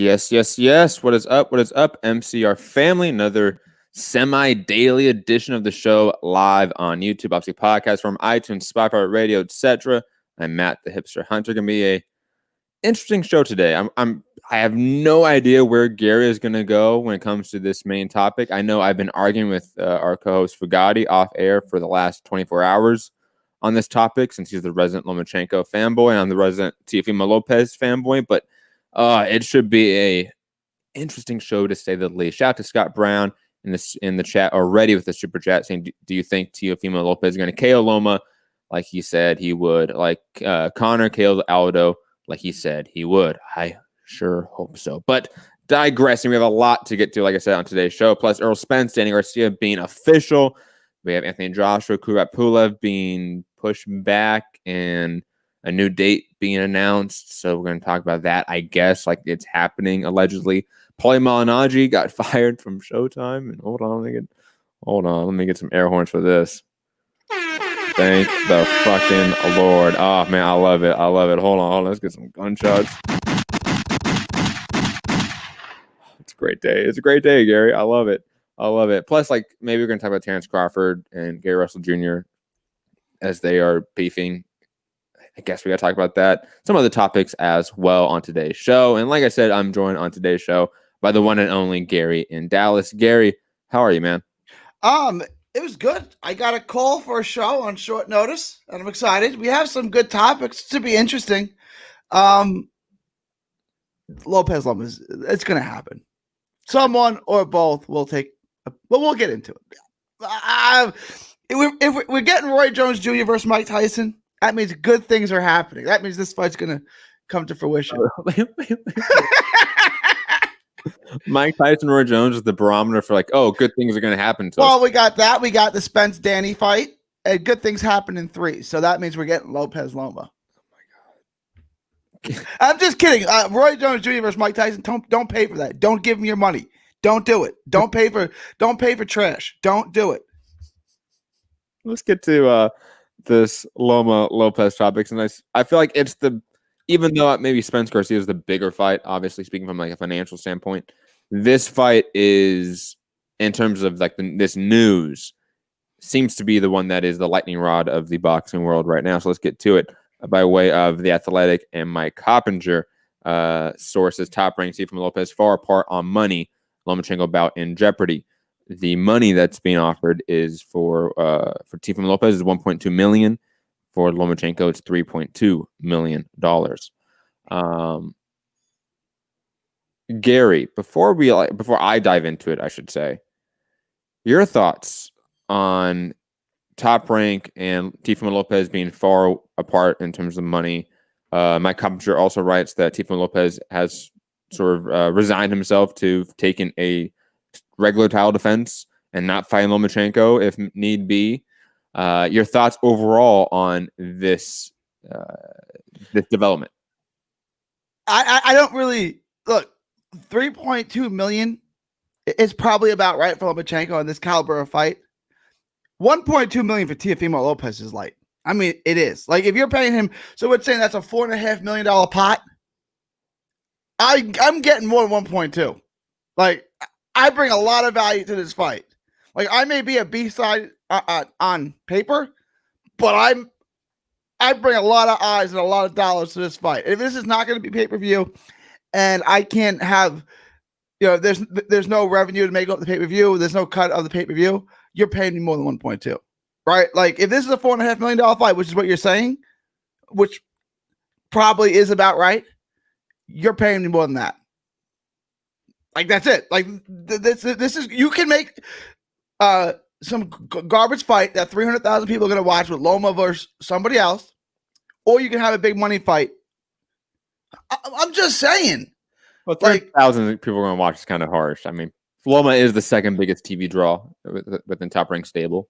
Yes, yes, yes. What is up? What is up, MCR family? Another semi-daily edition of the show live on YouTube, obviously podcast from iTunes, Spotify, radio, etc. I'm Matt, the Hipster Hunter. Gonna be a interesting show today. I have no idea where Gary is gonna go when it comes to this main topic. I know I've been arguing with our co-host Foogatti off air for the last 24 hours on this topic since he's the resident Lomachenko fanboy and I'm the resident Teofimo Lopez fanboy, but it should be a interesting show to say the least. Shout out to Scott Brown in the chat already with the super chat saying, "Do you think Teofimo Lopez is going to KO Loma like he said he would? Like Connor KO'd Aldo like he said he would? I sure hope so." But digressing, we have a lot to get to, like I said, on today's show. Plus Earl Spence, Danny Garcia being official. We have Anthony Joshua, Pulev being pushed back, and a new date being announced. So we're going to talk about that, I guess, like it's happening allegedly. Paulie Malignaggi got fired from Showtime. And hold on, let me get some air horns for this. Thank the fucking Lord. Oh man, I love it. Hold on, let's get some gunshots. It's a great day. It's a great day, Gary. I love it. Plus, like, maybe we're going to talk about Terrence Crawford and Gary Russell Jr. as they are beefing. I guess we got to talk about that. Some other topics as well on today's show. And like I said, I'm joined on today's show by the one and only Gary in Dallas. Gary, how are you, man? It was good. I got a call for a show on short notice, and I'm excited. We have some good topics to be interesting. Lopez, it's going to happen. Someone or both will take. But we'll get into it. If we're getting Roy Jones Jr. versus Mike Tyson, that means good things are happening. That means this fight's going to come to fruition. Mike Tyson, Roy Jones is the barometer for like, oh, good things are going to happen to us. Well, we got that. We got the Spence Danny fight, and good things happen in 3. So that means we're getting Lopez Loma. Oh my God! I'm just kidding. Roy Jones Jr. versus Mike Tyson. Don't pay for that. Don't give him your money. Don't do it. Don't pay for trash. Don't do it. Let's get to this Loma Lopez topics, and I feel like it's even though maybe Spence Garcia is the bigger fight, obviously speaking from like a financial standpoint, this fight is, in terms of like this news, seems to be the one that is the lightning rod of the boxing world right now. So let's get to it by way of The Athletic and Mike Coppinger sources. Top ranked Teofimo Lopez far apart on money. Lomachenko bout in Jeopardy. The money that's being offered is for Teofimo Lopez is $1.2 million. For Lomachenko, it's $3.2 million. Gary, before I dive into it, I should say, your thoughts on Top Rank and Teofimo Lopez being far apart in terms of money. Mike Coppinger also writes that Teofimo Lopez has sort of resigned himself to taking a regular title defense and not fighting Lomachenko if need be. Your thoughts overall on this development? I don't really look. 3.2 million is probably about right for Lomachenko in this caliber of fight. 1.2 million for Teofimo Lopez is light. I mean, it is. Like, if you're paying him, so we're saying that's a $4.5 million pot. I'm getting more than 1.2. Like, I bring a lot of value to this fight. Like, I may be a B-side on paper, but I bring a lot of eyes and a lot of dollars to this fight. If this is not going to be pay-per-view, and I can't have, there's no revenue to make up the pay-per-view, there's no cut of the pay-per-view, you're paying me more than 1.2, right? Like, if this is a $4.5 million fight, which is what you're saying, which probably is about right, you're paying me more than that. Like, that's it. Like, this is, you can make some garbage fight that 300,000 people are going to watch with Loma versus somebody else, or you can have a big money fight. I'm just saying. Well, 300,000 people are going to watch is kind of harsh. I mean, Loma is the second biggest TV draw within Top Rank stable.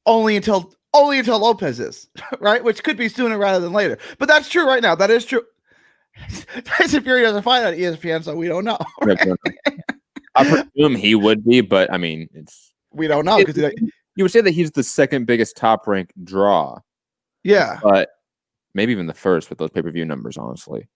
Only until Lopez is, right? Which could be sooner rather than later. But that's true right now. That is true. Tyson Fury doesn't fight on ESPN, so we don't know. Right? I presume he would be, but I mean, we don't know. You would say that he's the second biggest Top Rank draw. Yeah. But maybe even the first with those pay-per-view numbers, honestly.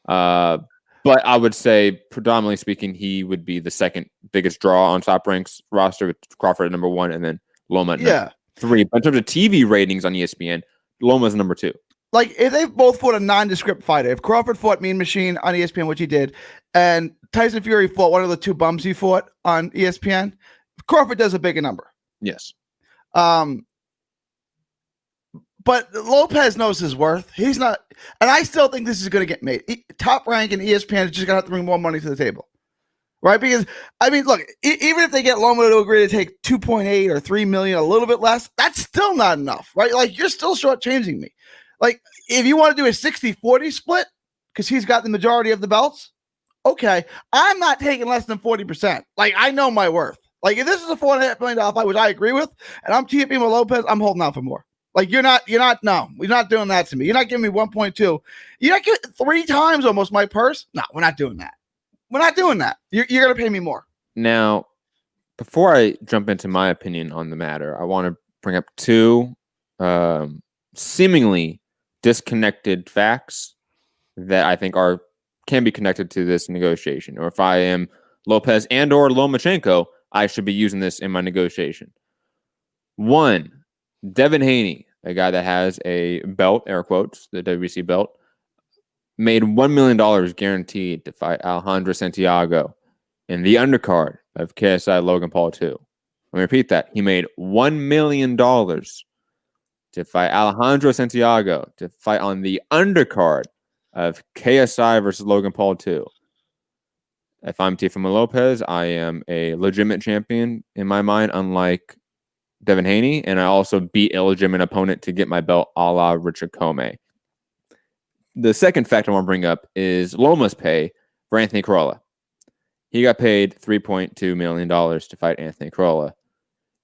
But But I would say, predominantly speaking, he would be the second biggest draw on Top Rank's roster, with Crawford at number 1, and then Loma at number 3. But in terms of TV ratings on ESPN, Loma's number 2. Like, if they both fought a nondescript fighter, if Crawford fought Mean Machine on ESPN, which he did, and Tyson Fury fought one of the 2 bums he fought on ESPN, Crawford does a bigger number. Yes. But Lopez knows his worth. He's not, and I still think this is going to get made. Top Rank and ESPN is just going to have to bring more money to the table, right? Because, I mean, look, even if they get Loma to agree to take 2.8 or 3 million, a little bit less, that's still not enough, right? Like, you're still shortchanging me. Like, if you want to do a 60-40 split, because he's got the majority of the belts, okay, I'm not taking less than 40%. Like, I know my worth. Like, if this is a $4.5 million fight, which I agree with, and I'm teaming with Lopez, I'm holding out for more. Like, no, we're not doing that to me. You're not giving me 1.2. You're not giving 3 times almost my purse. No, we're not doing that. We're not doing that. You're going to pay me more. Now, before I jump into my opinion on the matter, I want to bring up 2 seemingly disconnected facts that I think can be connected to this negotiation. Or if I am Lopez and or Lomachenko, I should be using this in my negotiation. 1, Devin Haney, a guy that has a belt, air quotes, the WBC belt, made $1 million guaranteed to fight Alejandro Santiago in the undercard of KSI Logan Paul 2. Let me repeat that. He made $1 million to fight Alejandro Santiago, to fight on the undercard of KSI versus Logan Paul 2. If I'm Teofimo Lopez, I am a legitimate champion in my mind, unlike Devin Haney, and I also beat a legitimate opponent to get my belt, a la Richard Comey. The second fact I want to bring up is Loma's pay for Anthony Corolla. He got paid $3.2 million to fight Anthony Corolla.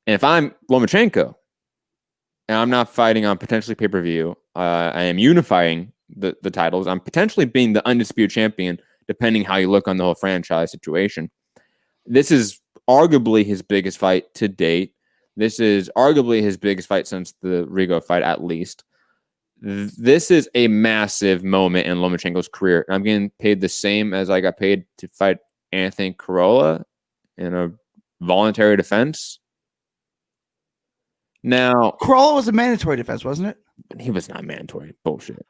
And if I'm Lomachenko, and I'm not fighting on potentially pay-per-view, I am unifying the titles. I'm potentially being the undisputed champion, depending how you look on the whole franchise situation. This is arguably his biggest fight to date. This is arguably his biggest fight since the Rigo fight, at least. This is a massive moment in Lomachenko's career. I'm getting paid the same as I got paid to fight Anthony Corolla in a voluntary defense. Now, Corolla was a mandatory defense, wasn't it? He was not mandatory. Bullshit.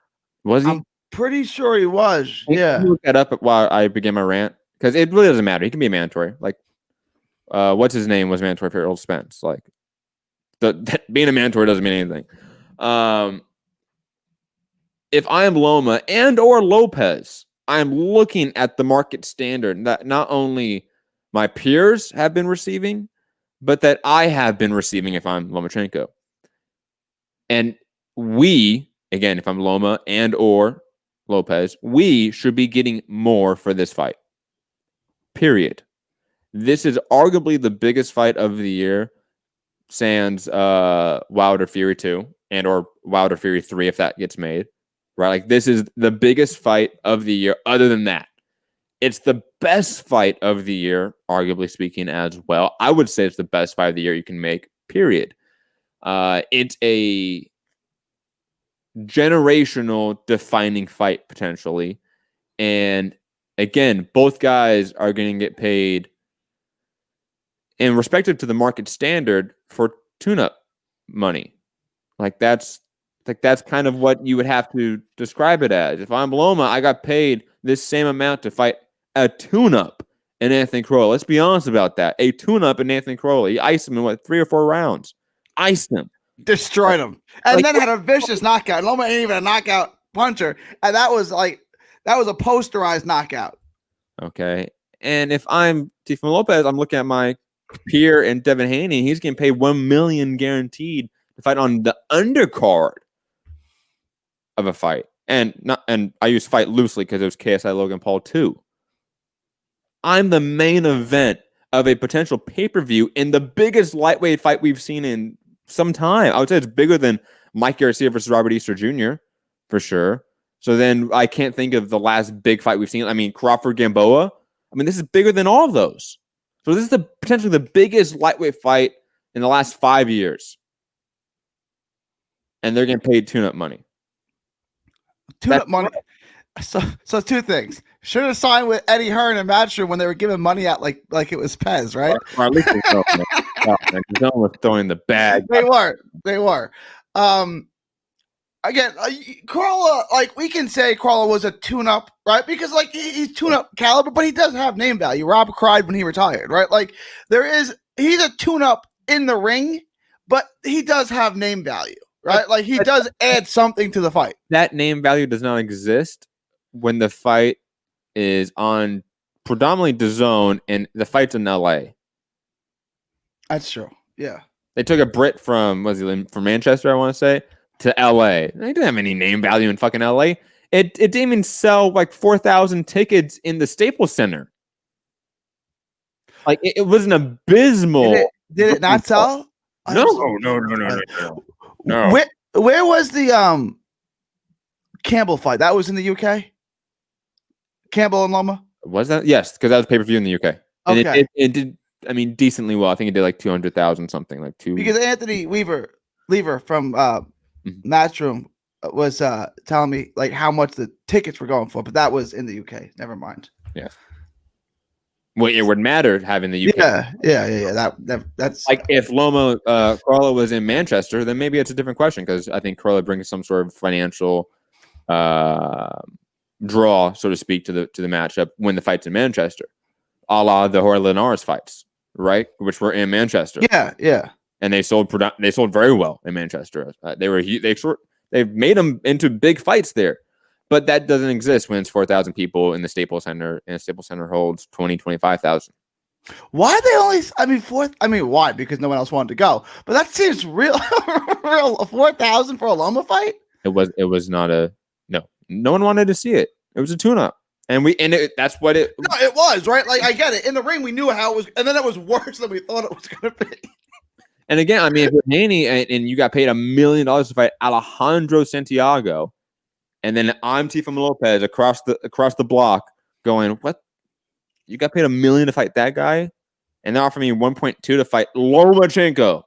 Was he? I'm pretty sure he was. Yeah. Can you look that up while I begin my rant? Because it really doesn't matter. He can be mandatory. Like, what's his name was mandatory for Earl Spence. Like, being a mandatory doesn't mean anything. If I am Loma and or Lopez, I'm looking at the market standard that not only my peers have been receiving, but that I have been receiving if I'm Lomachenko. And we, again, if I'm Loma and or Lopez, we should be getting more for this fight. Period. This is arguably the biggest fight of the year, sans Wilder Fury 2 and or Wilder Fury 3 if that gets made. Right? Like, this is the biggest fight of the year. Other than that, it's the best fight of the year, arguably speaking, as well. I would say it's the best fight of the year you can make, period. It's a generational defining fight, potentially. And again, both guys are going to get paid in respective to the market standard for tune-up money. That's kind of what you would have to describe it as. If I'm Loma, I got paid this same amount to fight a tune-up in Anthony Corolla. Let's be honest about that. A tune-up in Anthony Corolla. He iced him in 3 or 4 rounds. Iced him. Destroyed him. And then had a vicious knockout. Loma ain't even a knockout puncher. And that was a posterized knockout. Okay. And if I'm Teofimo Lopez, I'm looking at my peer and Devin Haney. He's getting paid $1 million guaranteed to fight on the undercard of a fight. And I use fight loosely because it was KSI Logan Paul 2. I'm the main event of a potential pay-per-view in the biggest lightweight fight we've seen in some time. I would say it's bigger than Mike Garcia versus Robert Easter Jr. for sure. So then I can't think of the last big fight we've seen. I mean, Crawford Gamboa. I mean, this is bigger than all of those. So this is potentially the biggest lightweight fight in the last 5 years. And they're getting paid tune-up money. Tune-up money. So two things. Should have signed with Eddie Hearn and Matchroom when they were giving money out like it was Pez, right? Or at least they know, man. No one was throwing the bag. They were. Again, Corolla, like we can say Corolla was a tune-up, right? Because like he's tune-up caliber, but he does have name value. Rob cried when he retired, right? Like he's a tune-up in the ring, but he does have name value, right? Like he does add something to the fight. That name value does not exist when the fight is on predominantly DAZN and the fight's in LA. That's true. Yeah. They took a Brit from Manchester, I want to say, to LA. They didn't have any name value in fucking LA. It didn't even sell like 4,000 tickets in the Staples Center. Like it was an abysmal. Did it not sell? No. Where was the Campbell fight? That was in the UK. Campbell and Loma. Was that? Yes, because that was pay-per-view in the UK. And okay. It did. I mean, decently well. I think it did like 200,000 something, like two. Because Anthony Lever from Matchroom was telling me like how much the tickets were going for, but that was in the UK. Never mind. Yeah. Well, it would matter having the UK. Yeah. That's like if Loma Corolla was in Manchester, then maybe it's a different question because I think Corolla brings some sort of financial draw, so to speak, to the matchup when the fight's in Manchester, a la the Jorge Linares fights, right? Which were in Manchester. Yeah. And they sold very well in Manchester. They've made them into big fights there. But that doesn't exist when it's 4,000 people in the Staples Center, and the Staples Center holds 25,000. Why they only? Why? Because no one else wanted to go. But that seems real 4,000 for a Loma fight. It was not no one wanted to see it. It was a tune-up, that's what it. No, it was right. Like I get it. In the ring, we knew how it was, and then it was worse than we thought it was going to be. And again, I mean, if you're Haney and you got paid $1 million to fight Alejandro Santiago. And then I'm Tifam Lopez across the block going, what? You got paid $1 million to fight that guy? And they're offering me 1.2 to fight Lomachenko,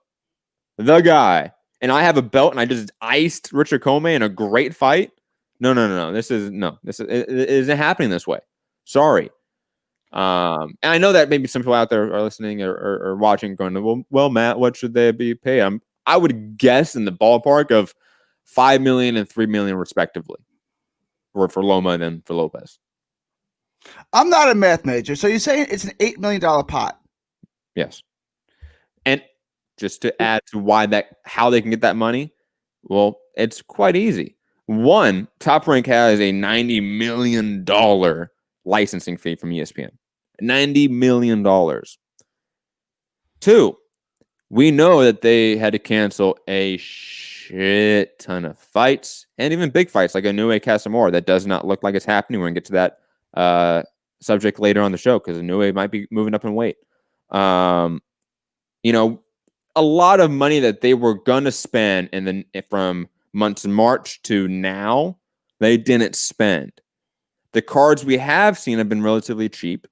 the guy. And I have a belt and I just iced Richard Comey in a great fight? No. It isn't happening this way. Sorry. And I know that maybe some people out there are listening or watching going, well, Matt, what should they be paid? I would guess in the ballpark of $5 million and $3 million respectively, or for Loma and then for Lopez. I'm not a math major, so you're saying it's an $8 million pot? Yes. And just to add to how they can get that money, well, it's quite easy. One, Top Rank has a $90 million licensing fee from ESPN. $90 million. Two, we know that they had to cancel a shit ton of fights and even big fights like Inoue Casamora. That does not look like it's happening. We're going to get to that subject later on the show because Inoue might be moving up in weight. A lot of money that they were going to spend from months in March to now, they didn't spend. The cards we have seen have been relatively cheap.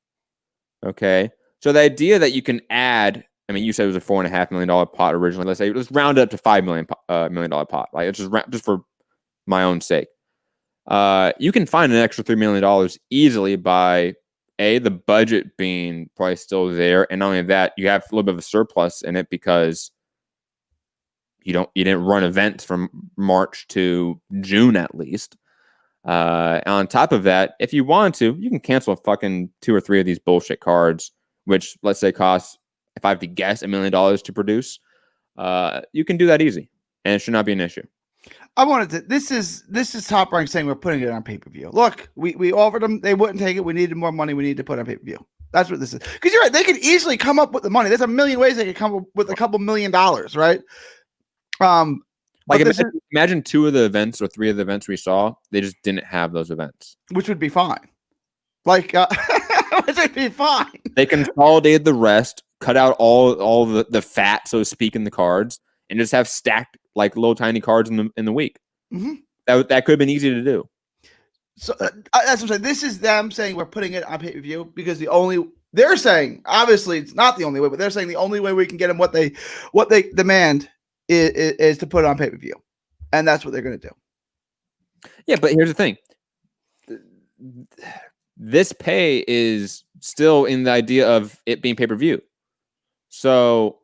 Okay. So the idea that you can add, I mean, you said it was a $4.5 million pot originally. Let's say let's round it up to $5 million pot. Like it's just for my own sake. You can find an extra $3 million easily by the budget being probably still there, and not only that, you have a little bit of a surplus in it because you didn't run events from March to June at least. On top of that, if you want to, you can cancel fucking 2 or 3 of these bullshit cards, which let's say costs, if I have to guess, $1 million to produce. You can do that easy, and it should not be an issue. I wanted to. This is Top Rank saying we're putting it on pay-per-view. Look, we offered them, they wouldn't take it. We needed more money. We need to put it on pay-per-view. That's what this is. Because you're right, they could easily come up with the money. There's a million ways they could come up with a couple $1 million, right? Imagine 2 of the events or 3 of the events we saw, they just didn't have those events, which would be fine. Which would be fine. They consolidated the rest, cut out all the fat, so to speak, in the cards, and just have stacked like little tiny cards in the week. Mm-hmm. That could have been easy to do. So that's what I'm saying. This is them saying we're putting it on pay-per-view because they're saying, obviously it's not the only way, but they're saying the only way we can get them what they demand is to put it on pay-per-view, and that's what they're going to do. Yeah, but here's the thing: this pay is still in the idea of it being pay-per-view. So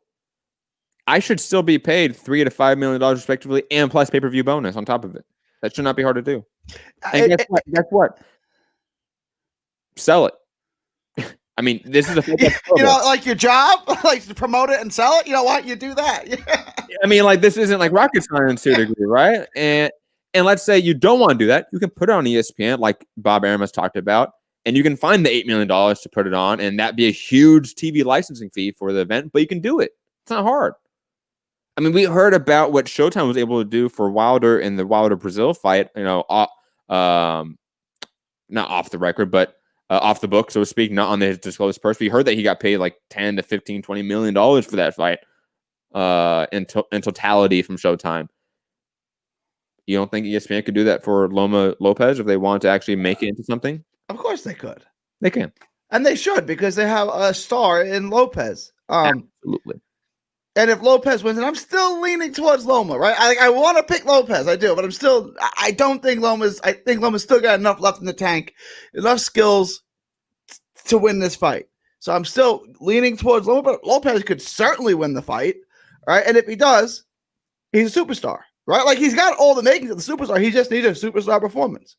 I should still be paid $3 to $5 million respectively, and plus pay-per-view bonus on top of it. That should not be hard to do. And guess what? Sell it. I mean, this is like your job, like to promote it and sell it. You know what? You do that. I mean, like this isn't like rocket science to a degree, right? And let's say you don't want to do that, you can put it on ESPN, like Bob Arum has talked about, and you can find the $8 million to put it on, and that'd be a huge TV licensing fee for the event. But you can do it. It's not hard. I mean, we heard about what Showtime was able to do for Wilder in the Wilder Brazil fight. You know, not off the record, but off the book, so to speak, not on the disclosed purse. We heard that he got paid like $10 to $15, $20 million for that fight in totality from Showtime. You don't think ESPN could do that for Loma Lopez if they want to actually make it into something? Of course they could. They can. And they should, because they have a star in Lopez. Absolutely. And if Lopez wins, and I'm still leaning towards Loma, right? I want to pick Lopez, I do, but I don't think I think Loma's still got enough left in the tank, enough skills to win this fight. So I'm still leaning towards Loma, but Lopez could certainly win the fight, right? And if he does, he's a superstar, right? Like, he's got all the makings of the superstar. He just needed a superstar performance,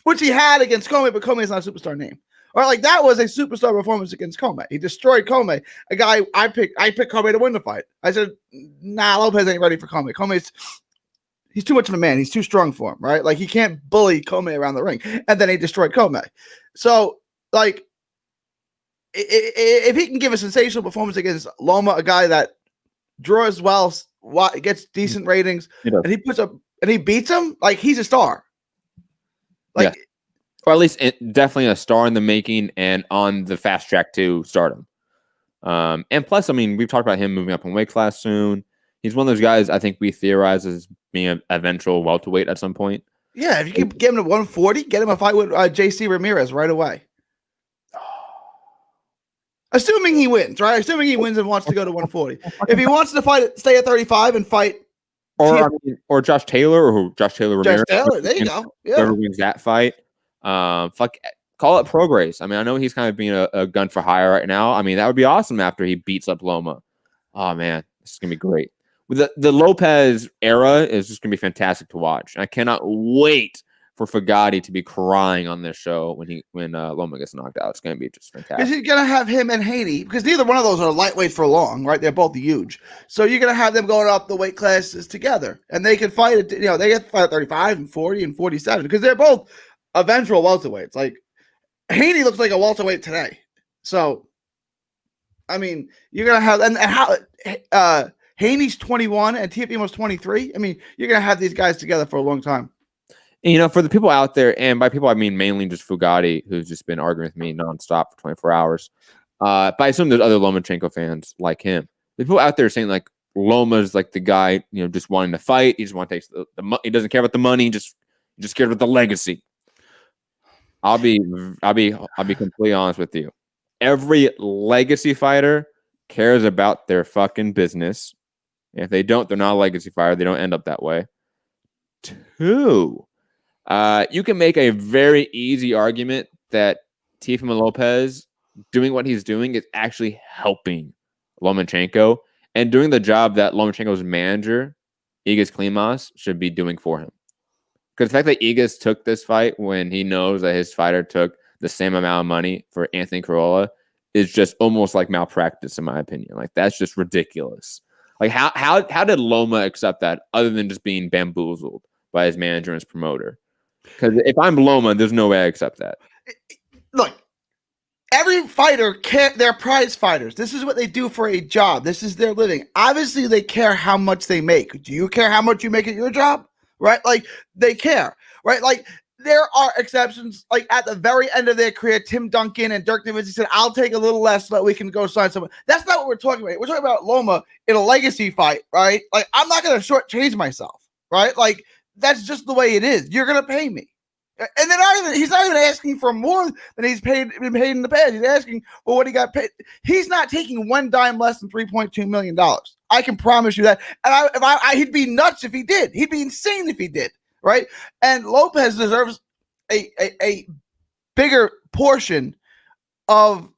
which he had against Comey, but Comey is not a superstar name. Or like that was a superstar performance against Comey. He destroyed Comey. A guy I picked Comey to win the fight. I said, nah, Lopez ain't ready for Comey. He's too much of a man. He's too strong for him, right? Like, he can't bully Comey around the ring. And then he destroyed Comey. So, like, if he can give a sensational performance against Loma, a guy that draws well, gets decent ratings, and he puts up and he beats him, like, he's a star. Like. Yeah. Or at least definitely a star in the making and on the fast track to stardom. And plus, I mean, we've talked about him moving up in weight class soon. He's one of those guys I think we theorize as being an eventual welterweight at some point. Yeah, if you can get him to 140, get him a fight with JC Ramirez right away. Assuming he wins, right? Assuming he wins and wants to go to 140. If he wants to stay at 35 and fight. Or Josh Taylor or Josh Taylor Ramirez. Josh Taylor, there you go. Yeah. Whoever wins that fight. Call it progress. I mean, I know he's kind of being a gun for hire right now. I mean, that would be awesome after he beats up Loma. Oh man, this is gonna be great. The Lopez era is just gonna be fantastic to watch. I cannot wait for Foogatti to be crying on this show when Loma gets knocked out. It's gonna be just fantastic. Because you're gonna have him and Haney, because neither one of those are lightweight for long, right? They're both huge. So you're gonna have them going up the weight classes together, and they can fight it. You know, they get to fight at 35 and 40 and 47 because they're both eventual welterweights. Like, Haney looks like a welterweight today. So, I mean, you're gonna have and how Haney's 21 and Teofimo's 23. I mean, you're gonna have these guys together for a long time. And, you know, for the people out there, and by people I mean mainly just Foogatti, who's just been arguing with me nonstop for 24 hours. But I assume there's other Lomachenko fans like him. The people out there saying like Loma's like the guy, you know, just wanting to fight. He just wants to take the money. He doesn't care about the money. Just cares about the legacy. I'll be completely honest with you. Every legacy fighter cares about their fucking business. And if they don't, they're not a legacy fighter. They don't end up that way. 2, you can make a very easy argument that Teofimo Lopez doing what he's doing is actually helping Lomachenko and doing the job that Lomachenko's manager, Igas Klimas, should be doing for him. Because the fact that Igas took this fight when he knows that his fighter took the same amount of money for Anthony Corolla is just almost like malpractice, in my opinion. Like, that's just ridiculous. Like, how did Loma accept that other than just being bamboozled by his manager and his promoter? Because if I'm Loma, there's no way I accept that. Look, every fighter they're prize fighters. This is what they do for a job. This is their living. Obviously, they care how much they make. Do you care how much you make at your job? Right? Like, they care, right? Like, there are exceptions. Like, at the very end of their career, Tim Duncan and Dirk Nowitzki said, I'll take a little less so that we can go sign someone. That's not what we're talking about. We're talking about Loma in a legacy fight, right? Like, I'm not going to shortchange myself, right? Like, that's just the way it is. You're going to pay me. And then he's not even asking for more than been paid in the past. He's asking for what he got paid. He's not taking one dime less than $3.2 million. I can promise you that. And he'd be nuts if he did. He'd be insane if he did, right? And Lopez deserves a bigger portion of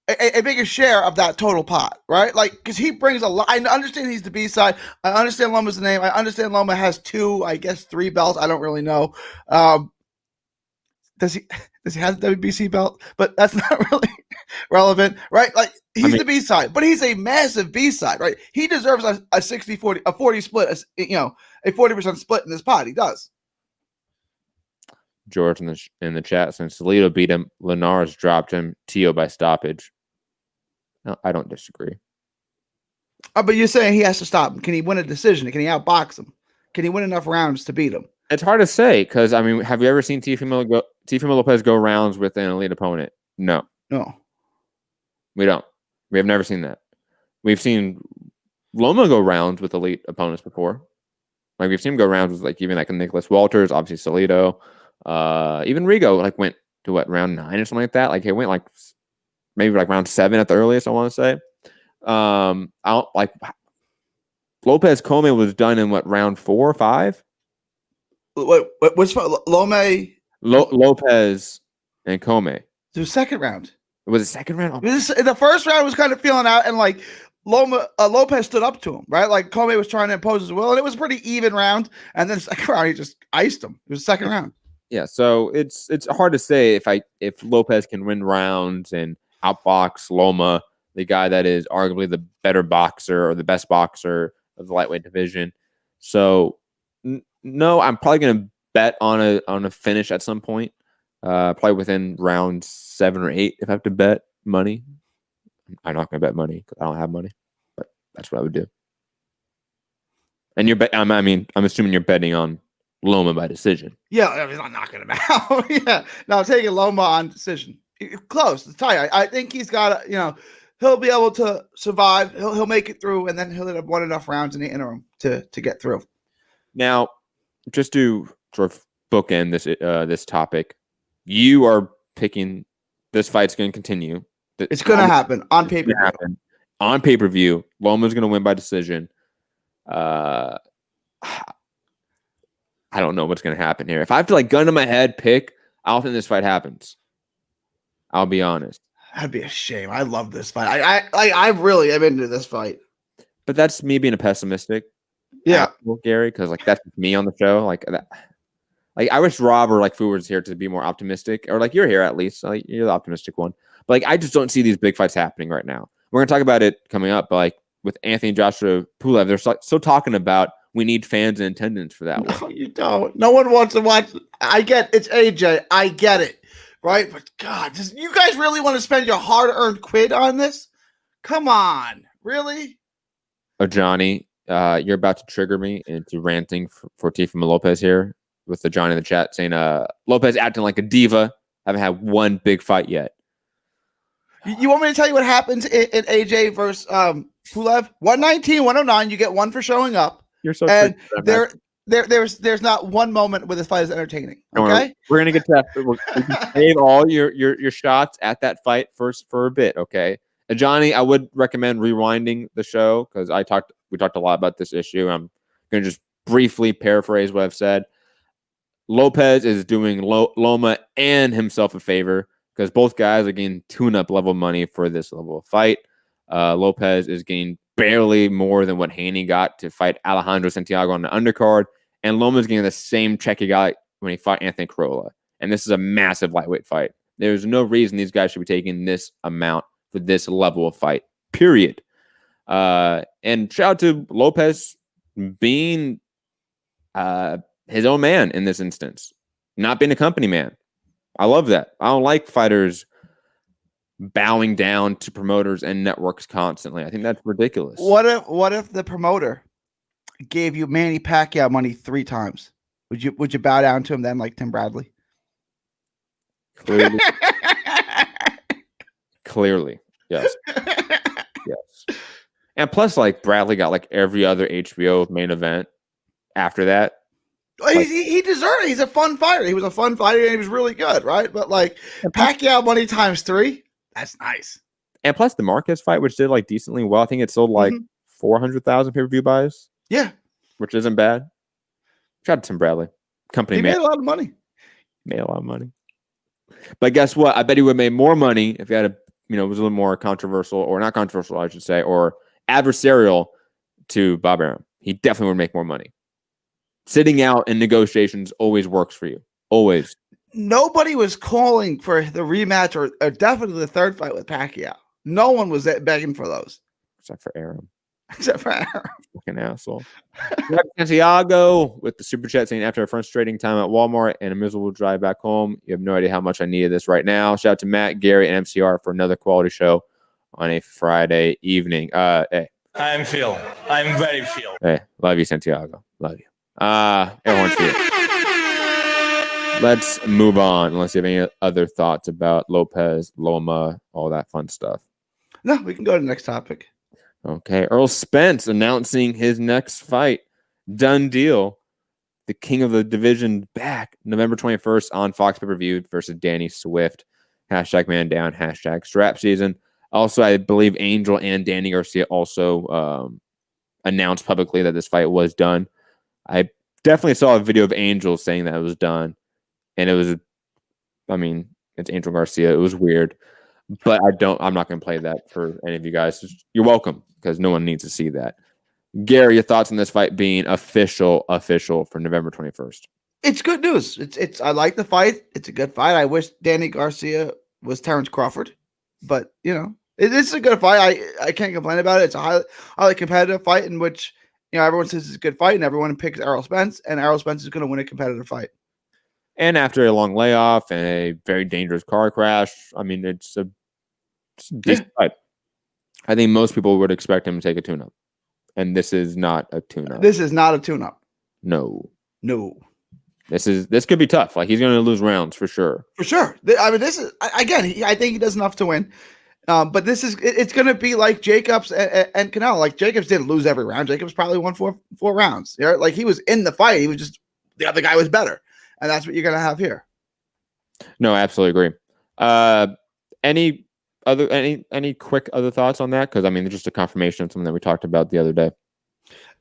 a bigger share of that total pot, right? Like, because he brings a lot. I understand he's the B side. I understand Loma's the name. I understand Loma has 3 belts. I don't really know. Does he have the WBC belt? But that's not really relevant, right? Like, he's the B side, but he's a massive B side, right? He deserves a 60-40, a 40 split, a 40% split in this pot. He does. George in the chat, since Salido beat him, Linares dropped him. Tio by stoppage. No, I don't disagree. But you're saying he has to stop him. Can he win a decision? Can he outbox him? Can he win enough rounds to beat him? It's hard to say because, I mean, have you ever seen Teofimo Lopez go rounds with an elite opponent? No. We don't. We have never seen that. We've seen Loma go rounds with elite opponents before. Like, we've seen him go rounds with, like, even like Nicholas Walters, obviously Salido. Even Rigo, like, went to round 9 or something like that. Like, he went like maybe like round 7 at the earliest, I want to say. I don't like Lopez Come was done in round 4 or 5? What's Loma? Lopez and Come. It was second round. It was a second round? The first round was kind of feeling out, and like Lopez stood up to him, right? Like, Come was trying to impose his will, and it was a pretty even round. And then second round, he just iced him. It was the second round. Yeah, so it's hard to say if Lopez can win rounds and outbox Loma, the guy that is arguably the better boxer or the best boxer of the lightweight division. So no, I'm probably going to bet on a finish at some point, probably within round 7 or 8 if I have to bet money. I'm not going to bet money because I don't have money, but that's what I would do. And I'm assuming you're betting on Loma by decision. Yeah, I mean, I'm knocking him out. Yeah, no, I'm taking Loma on decision. Close, it's tight. I think he's got he'll be able to survive. He'll make it through, and then he'll have won enough rounds in the interim to get through. Now, just to sort of bookend this topic, you are picking this fight's going to continue. It's going to happen on pay-per-view. On pay-per-view, Loma's going to win by decision. I don't know what's going to happen here. If I have to gun to my head pick, I don't think this fight happens. I'll be honest. That'd be a shame. I love this fight. I really am into this fight. But that's me being a pessimistic. Yeah, Gary, because that's me on the show. I wish Rob or Fu was here to be more optimistic, or you're here at least. You're the optimistic one. But I just don't see these big fights happening right now. We're gonna talk about it coming up. But with Anthony Joshua Pulev, they're still talking about we need fans in attendance for that one. No, you don't. No one wants to watch. I get it's AJ. I get it. Right? But God, you guys really want to spend your hard-earned quid on this? Come on. Really? Oh, Johnny, you're about to trigger me into ranting for Teofimo Lopez here with the Johnny in the chat saying Lopez acting like a diva. Haven't had one big fight yet. You want me to tell you what happens in AJ versus Pulev? 119, 109, you get 1 for showing up. You're so and there's not one moment where this fight is entertaining. Okay, we're gonna get to that. We can save all your shots at that fight first for a bit. Okay, and Johnny, I would recommend rewinding the show because we talked a lot about this issue. I'm gonna just briefly paraphrase what I've said. Lopez is doing Loma and himself a favor because both guys are getting tune-up level money for this level of fight. Lopez is getting barely more than what Haney got to fight Alejandro Santiago on the undercard, and Loma's getting the same check he got when he fought Anthony Corolla. And this is a massive lightweight fight. There's no reason these guys should be taking this amount for this level of fight, period. And shout out to Lopez being his own man in this instance, not being a company man. I love that. I don't like fighters bowing down to promoters and networks constantly. I think that's ridiculous. What if the promoter gave you Manny Pacquiao money 3 times? Would you bow down to him then, like Tim Bradley? Clearly, yes, yes. And plus, Bradley got every other HBO main event after that. He deserved it. He's a fun fighter. He was a fun fighter and he was really good, right? But Pacquiao money times 3. That's nice. And plus the Marquez fight, which did decently well. I think it sold 400,000 pay-per-view buys. Yeah. Which isn't bad. Shout out to Tim Bradley. Company made a lot of money. Made a lot of money. But guess what? I bet he would have made more money if he had a, it was a little more controversial, or not controversial, I should say, or adversarial to Bob Arum. He definitely would make more money. Sitting out in negotiations always works for you. Always. Nobody was calling for the rematch or definitely the third fight with Pacquiao. No one was begging for those. Except for Arum. Except for Arum. Fucking asshole. Santiago with the super chat saying, after a frustrating time at Walmart and a miserable drive back home, you have no idea how much I needed this right now. Shout out to Matt, Gary, and MCR for another quality show on a Friday evening. Hey. I'm Phil. I'm very Phil. Hey, love you, Santiago. Love you. Everyone's here. Let's move on, unless you have any other thoughts about Lopez, Loma, all that fun stuff. No, we can go to the next topic. Okay, Earl Spence announcing his next fight. Done deal. The king of the division back November 21st on Fox pay-per-view versus Danny Swift. Hashtag man down, hashtag strap season. Also, I believe Angel and Danny Garcia also announced publicly that this fight was done. I definitely saw a video of Angel saying that it was done. And it was, it's Angel Garcia. It was weird. But I'm not going to play that for any of you guys. You're welcome, because no one needs to see that. Gary, your thoughts on this fight being official for November 21st? It's good news. I like the fight. It's a good fight. I wish Danny Garcia was Terrence Crawford, but it's a good fight. I can't complain about it. It's a highly competitive fight in which everyone says it's a good fight, and everyone picks Errol Spence, and Errol Spence is going to win a competitive fight. And after a long layoff and a very dangerous car crash, it's a decent fight. I think most people would expect him to take a tune-up. And this is not a tune-up. This is not a tune-up. No. This could be tough. Like, he's going to lose rounds for sure. For sure. This is, again, I think he does enough to win. But it's going to be like Jacobs and Canelo. Like, Jacobs didn't lose every round. Jacobs probably won four rounds. Like, he was in the fight. He was just, the other guy was better. And that's what you're going to have here. No, I absolutely agree. Any quick other thoughts on that? Because it's just a confirmation of something that we talked about the other day.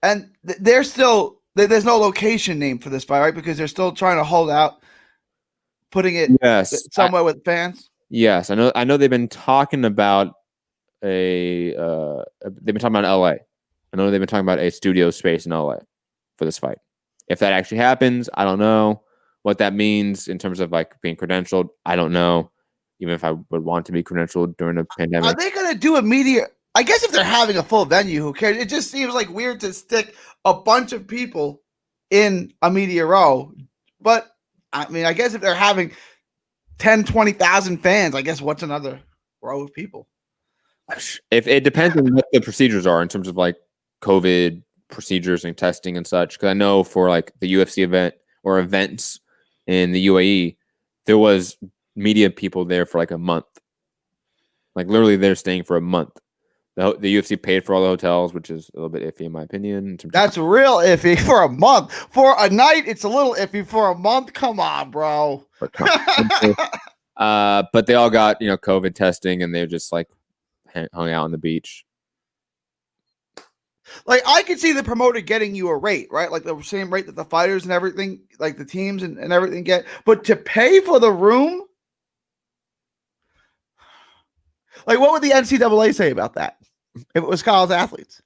And there's no location name for this fight, right? Because they're still trying to hold out, putting it somewhere with fans. Yes, I know they've been talking about LA. I know they've been talking about a studio space in LA for this fight. If that actually happens, I don't know what that means in terms of like being credentialed. I don't know. Even if I would want to be credentialed during a pandemic. Are they going to do a media? I guess if they're having a full venue, who cares? It just seems like weird to stick a bunch of people in a media row. But I guess if they're having 10, 20,000 fans, I guess what's another row of people? If it depends on what the procedures are in terms of like COVID procedures and testing and such. Because I know for like the UFC event or events in the UAE, there was media people there for like a month. Like literally they're staying for a month. The UFC paid for all the hotels, which is a little bit iffy in my opinion. That's real iffy for a month. For a night, it's a little iffy. For a month, come on, bro. But they all got COVID testing, and they just like hung out on the beach. Like, I could see the promoter getting you a rate, right? Like the same rate that the fighters and everything, like the teams and everything get. But to pay for the room? Like, what would the NCAA say about that if it was college athletes?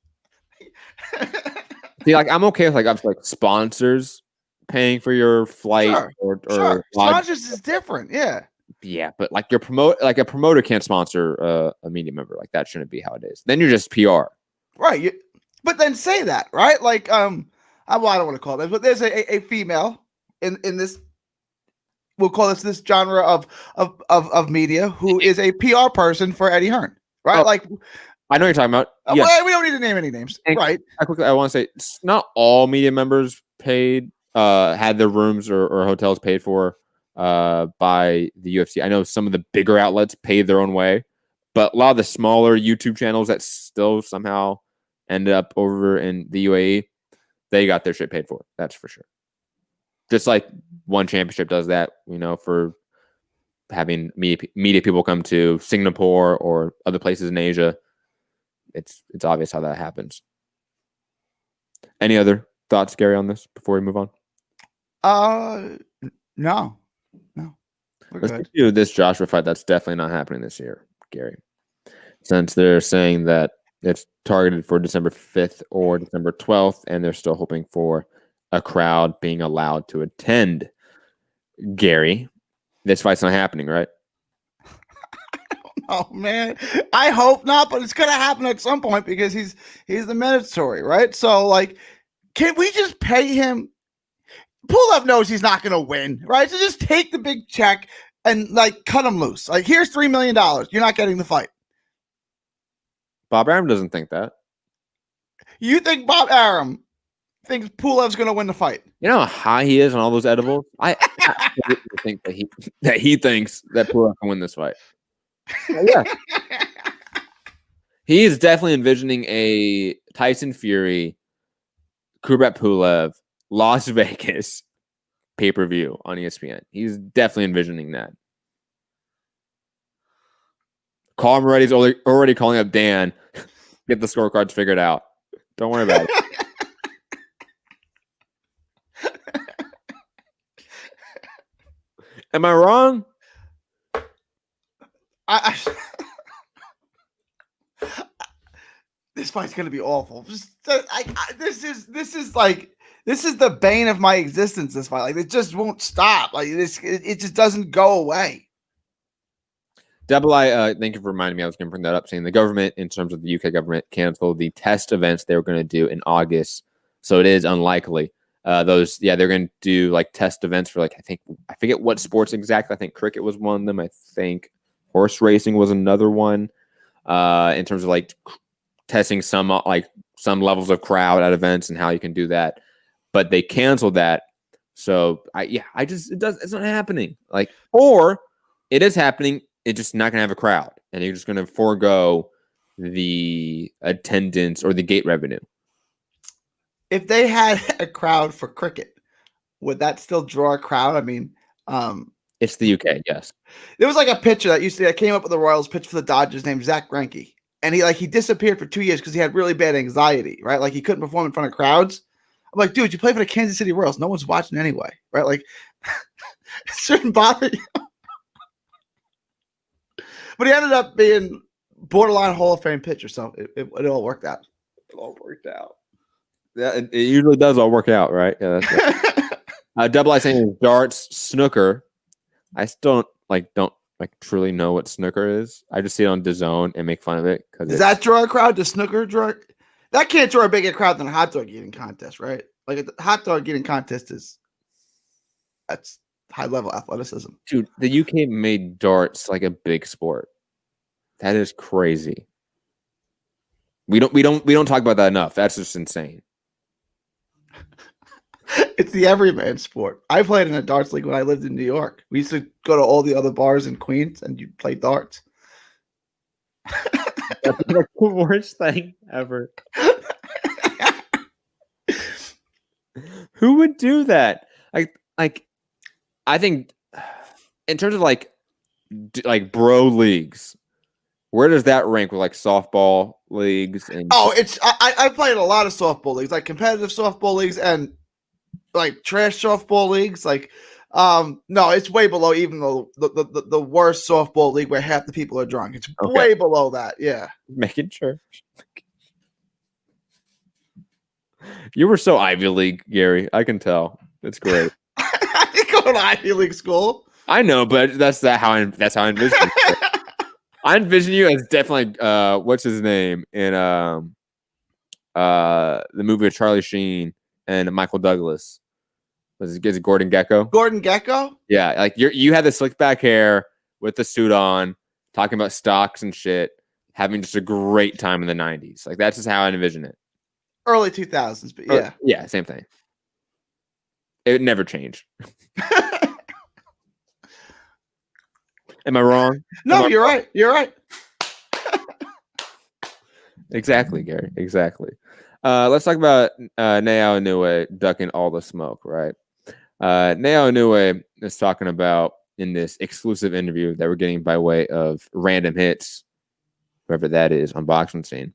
See, like, I'm okay with like sponsors paying for your flight or sponsors is different, yeah. Yeah, but like a promoter can't sponsor a media member. Like, that shouldn't be how it is. Then you're just PR, right? But then say that, right? Like, I don't want to call it, but there's a female in this. We'll call this genre of media who is a PR person for Eddie Hearn, right? Like, I know what you're talking about. Yeah. We don't need to name any names, right? I want to say not all media members had their rooms or hotels paid for by the UFC. I know some of the bigger outlets paid their own way, but a lot of the smaller YouTube channels that still somehow ended up over in the UAE, they got their shit paid for. That's for sure. Just like One Championship does that, for having media people come to Singapore or other places in Asia. It's obvious how that happens. Any other thoughts, Gary, on this before we move on? No. Let's do this Joshua fight. That's definitely not happening this year, Gary. Since they're saying that it's targeted for December 5th or December 12th, and they're still hoping for a crowd being allowed to attend. Gary, this fight's not happening, right? Oh man, I hope not, but it's gonna happen at some point because he's the mandatory, right? So like, can we just pay him? Pulev knows he's not gonna win, right? So just take the big check and like cut him loose. Like, here's $3 million. You're not getting the fight. Bob Arum doesn't think that. You think Bob Arum thinks Pulev's gonna win the fight? You know how high he is on all those edibles? I think that he thinks that Pulev can win this fight. Yeah. He is definitely envisioning a Tyson Fury, Kubrat Pulev, Las Vegas pay-per-view on ESPN. He's definitely envisioning that. Carl Moretti's already calling up Dan. Get the scorecards figured out. Don't worry about it. Am I wrong? This fight's gonna be awful. This is the bane of my existence. This fight, like, it just won't stop. Like, it just doesn't go away. Double I, thank you for reminding me. I was going to bring that up, saying the government, in terms of the UK government, canceled the test events they were going to do in August. So it is unlikely. They're going to do like test events for, like, I forget what sports exactly. I think cricket was one of them. I think horse racing was another one. In terms of like testing some levels of crowd at events and how you can do that, but they canceled that. So it's not happening. Like, or it is happening. It's just not going to have a crowd, and you're just going to forego the attendance or the gate revenue. If they had a crowd for cricket, would that still draw a crowd? I mean, it's the UK, yes. There was like a pitcher that came up with the Royals pitch for the Dodgers named Zach Greinke, and he disappeared for 2 years because he had really bad anxiety, right? Like, he couldn't perform in front of crowds. I'm like, dude, you play for the Kansas City Royals. No one's watching anyway, right? Like, it shouldn't bother you. But he ended up being borderline Hall of Fame pitcher, so it all worked out. It all worked out. Yeah, it usually does all work out, right? Yeah, that's Double I saying darts, snooker. I still don't truly know what snooker is. I just see it on DAZN and make fun of it. Does that draw a crowd? Does snooker draw? That can't draw a bigger crowd than a hot dog eating contest, right? Like, a hot dog eating contest that's high level athleticism. Dude, the UK made darts like a big sport. That is crazy. We don't talk about that enough. That's just insane. It's the everyman sport. I played in a darts league when I lived in New York. We used to go to all the other bars in Queens and you play darts. That's the worst thing ever. Who would do that? Like, I think in terms of like bro leagues, where does that rank with like softball leagues? And I played a lot of softball leagues, like competitive softball leagues and like trash softball leagues. Like, no, it's way below even the worst softball league where half the people are drunk. It's way below that. Yeah, making sure. You were so Ivy League, Gary. I can tell. It's great. I didn't go to Ivy League school. I know, but that's how I envision it. I envision you as definitely what's his name in the movie with Charlie Sheen and Michael Douglas. Is it Gordon Gekko? Gordon Gekko? Yeah, like you had the slick back hair with the suit on, talking about stocks and shit, having just a great time in the 90s. Like, that's just how I envision it. Early 2000s, but yeah. Yeah, same thing. It never changed. Am I wrong? No, you're right. You're right. Exactly, Gary. Exactly. Let's talk about Nao Inoue ducking all the smoke, right? Nao Inoue is talking about in this exclusive interview that we're getting by way of Random Hits, whoever that is, on Boxing Scene.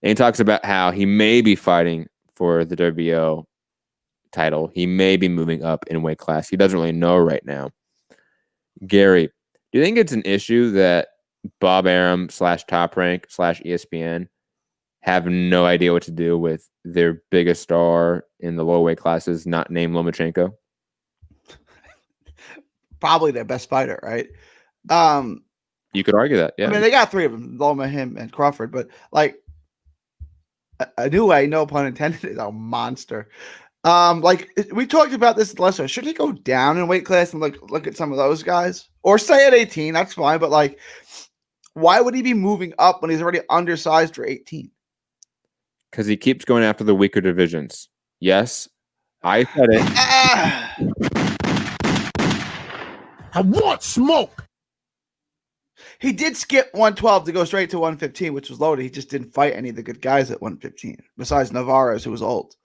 And he talks about how he may be fighting for the WBO title. He may be moving up in weight class. He doesn't really know right now. Gary, do you think it's an issue that Bob Arum / Top Rank / ESPN have no idea what to do with their biggest star in the low weight classes, not named Lomachenko? Probably their best fighter, right? You could argue that, yeah. I mean, they got three of them: Loma, him, and Crawford. But like, a new way, no pun intended, is a monster. Like we talked about this last time. Should he go down in weight class and look at some of those guys, or stay at 18? That's fine. But like, why would he be moving up when he's already undersized for 18? Because he keeps going after the weaker divisions. Yes, I said it. I want smoke. He did skip 112 to go straight to 115, which was loaded. He just didn't fight any of the good guys at 115, besides Navarez, who was old.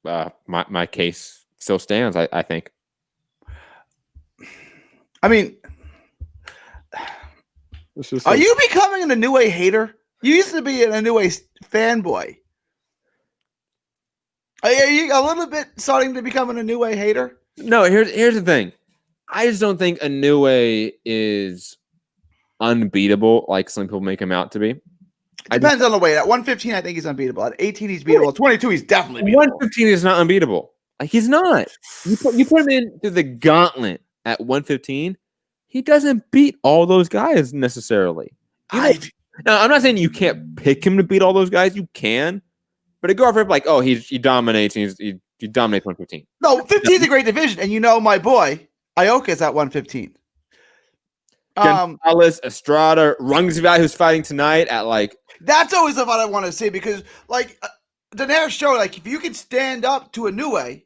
My case still stands, I think. I mean, are you becoming an Inoue hater? You used to be an Inoue fanboy. Are you a little bit starting to become an Inoue hater? No, here's the thing. I just don't think Inoue is unbeatable like some people make him out to be. Depends on the weight. At 115, I think he's unbeatable. At 18, he's beatable. At 22, he's definitely beatable. 115 is not unbeatable. Like, he's not. You put him into the gauntlet at 115, he doesn't beat all those guys necessarily. Now, I'm not saying you can't pick him to beat all those guys. You can. But to go off like, oh, he dominates. He dominates 115. No, 15 is a great division. And you know my boy, Ioka's at 115. Gonzalez, Estrada, Rungsvi, who's fighting tonight at like... That's always the fight I want to see because, like, Daenerys showed, like, if you can stand up to Inoue,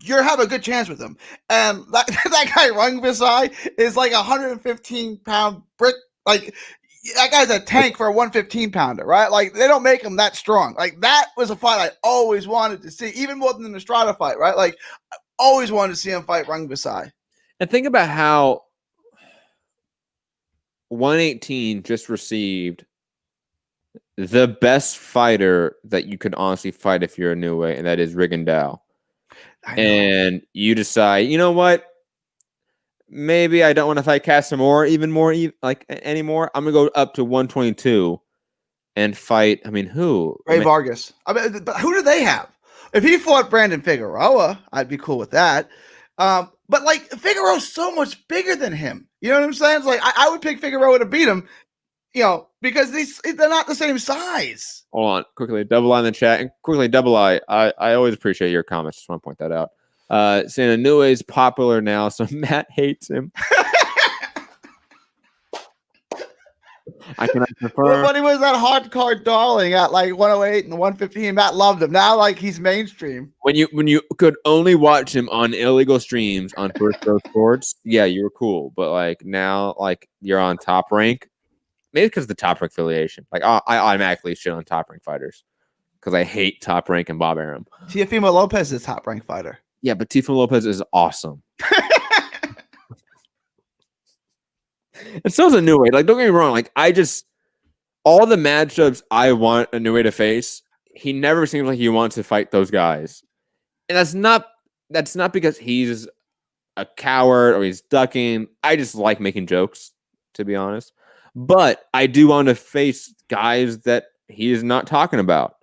you have a good chance with him. And that guy, Rungsvi, is like a 115-pound brick. Like, that guy's a tank for a 115-pounder, right? Like, they don't make him that strong. Like, that was a fight I always wanted to see, even more than the Estrada fight, right? Like, I always wanted to see him fight Rungsvi. And think about how 118 just received the best fighter that you could honestly fight if you're a new way, and that is Rigondeaux. And you decide, you know what? Maybe I don't want to fight Casamore anymore. I'm gonna go up to 122 and fight. I mean, who? Ray Vargas. I mean, but who do they have? If he fought Brandon Figueroa, I'd be cool with that. But like Figueroa's so much bigger than him. You know what I'm saying? It's like I would pick Figueroa to beat him. You know, because they're not the same size. Hold on, quickly, double I in the chat, and quickly, double I always appreciate your comments. Just want to point that out. Saying Inoue is popular now, so Matt hates him. I cannot confirm. But he was that hardcore darling at like 108 and 115. Matt loved him. Now, like he's mainstream. When you could only watch him on illegal streams on First Row Sports, yeah, you were cool. But like now, like you're on Top Rank. Maybe because of the Top Rank affiliation. Like I automatically shit on Top Rank fighters because I hate Top Rank and Bob Arum. Teofimo Lopez is a Top Rank fighter. Yeah, but Teofimo Lopez is awesome. And so is Inoue. Like, don't get me wrong. Like, all the matchups I want Inoue to face, he never seems like he wants to fight those guys. And that's not because he's a coward or he's ducking. I just like making jokes, to be honest. But I do want to face guys that he is not talking about.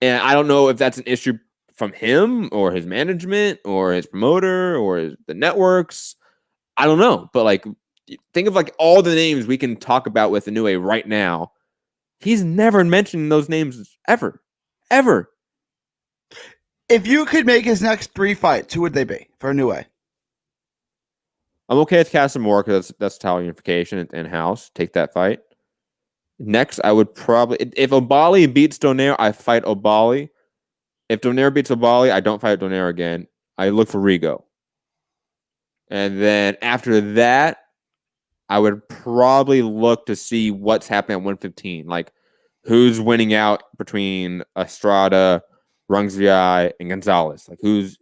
And I don't know if that's an issue from him or his management or his promoter or the networks. I don't know. But like, think of like all the names we can talk about with Inoue right now. He's never mentioned those names ever. Ever. If you could make his next 3 fights, who would they be for Inoue? I'm okay with Casamore because that's Italian unification in-house. Take that fight. Next, I would probably... If Obali beats Donaire, I fight Obali. If Donaire beats Obali, I don't fight Donaire again. I look for Rigo. And then after that, I would probably look to see what's happening at 115. Like, who's winning out between Estrada, Rungsvi, and Gonzalez? Like, who's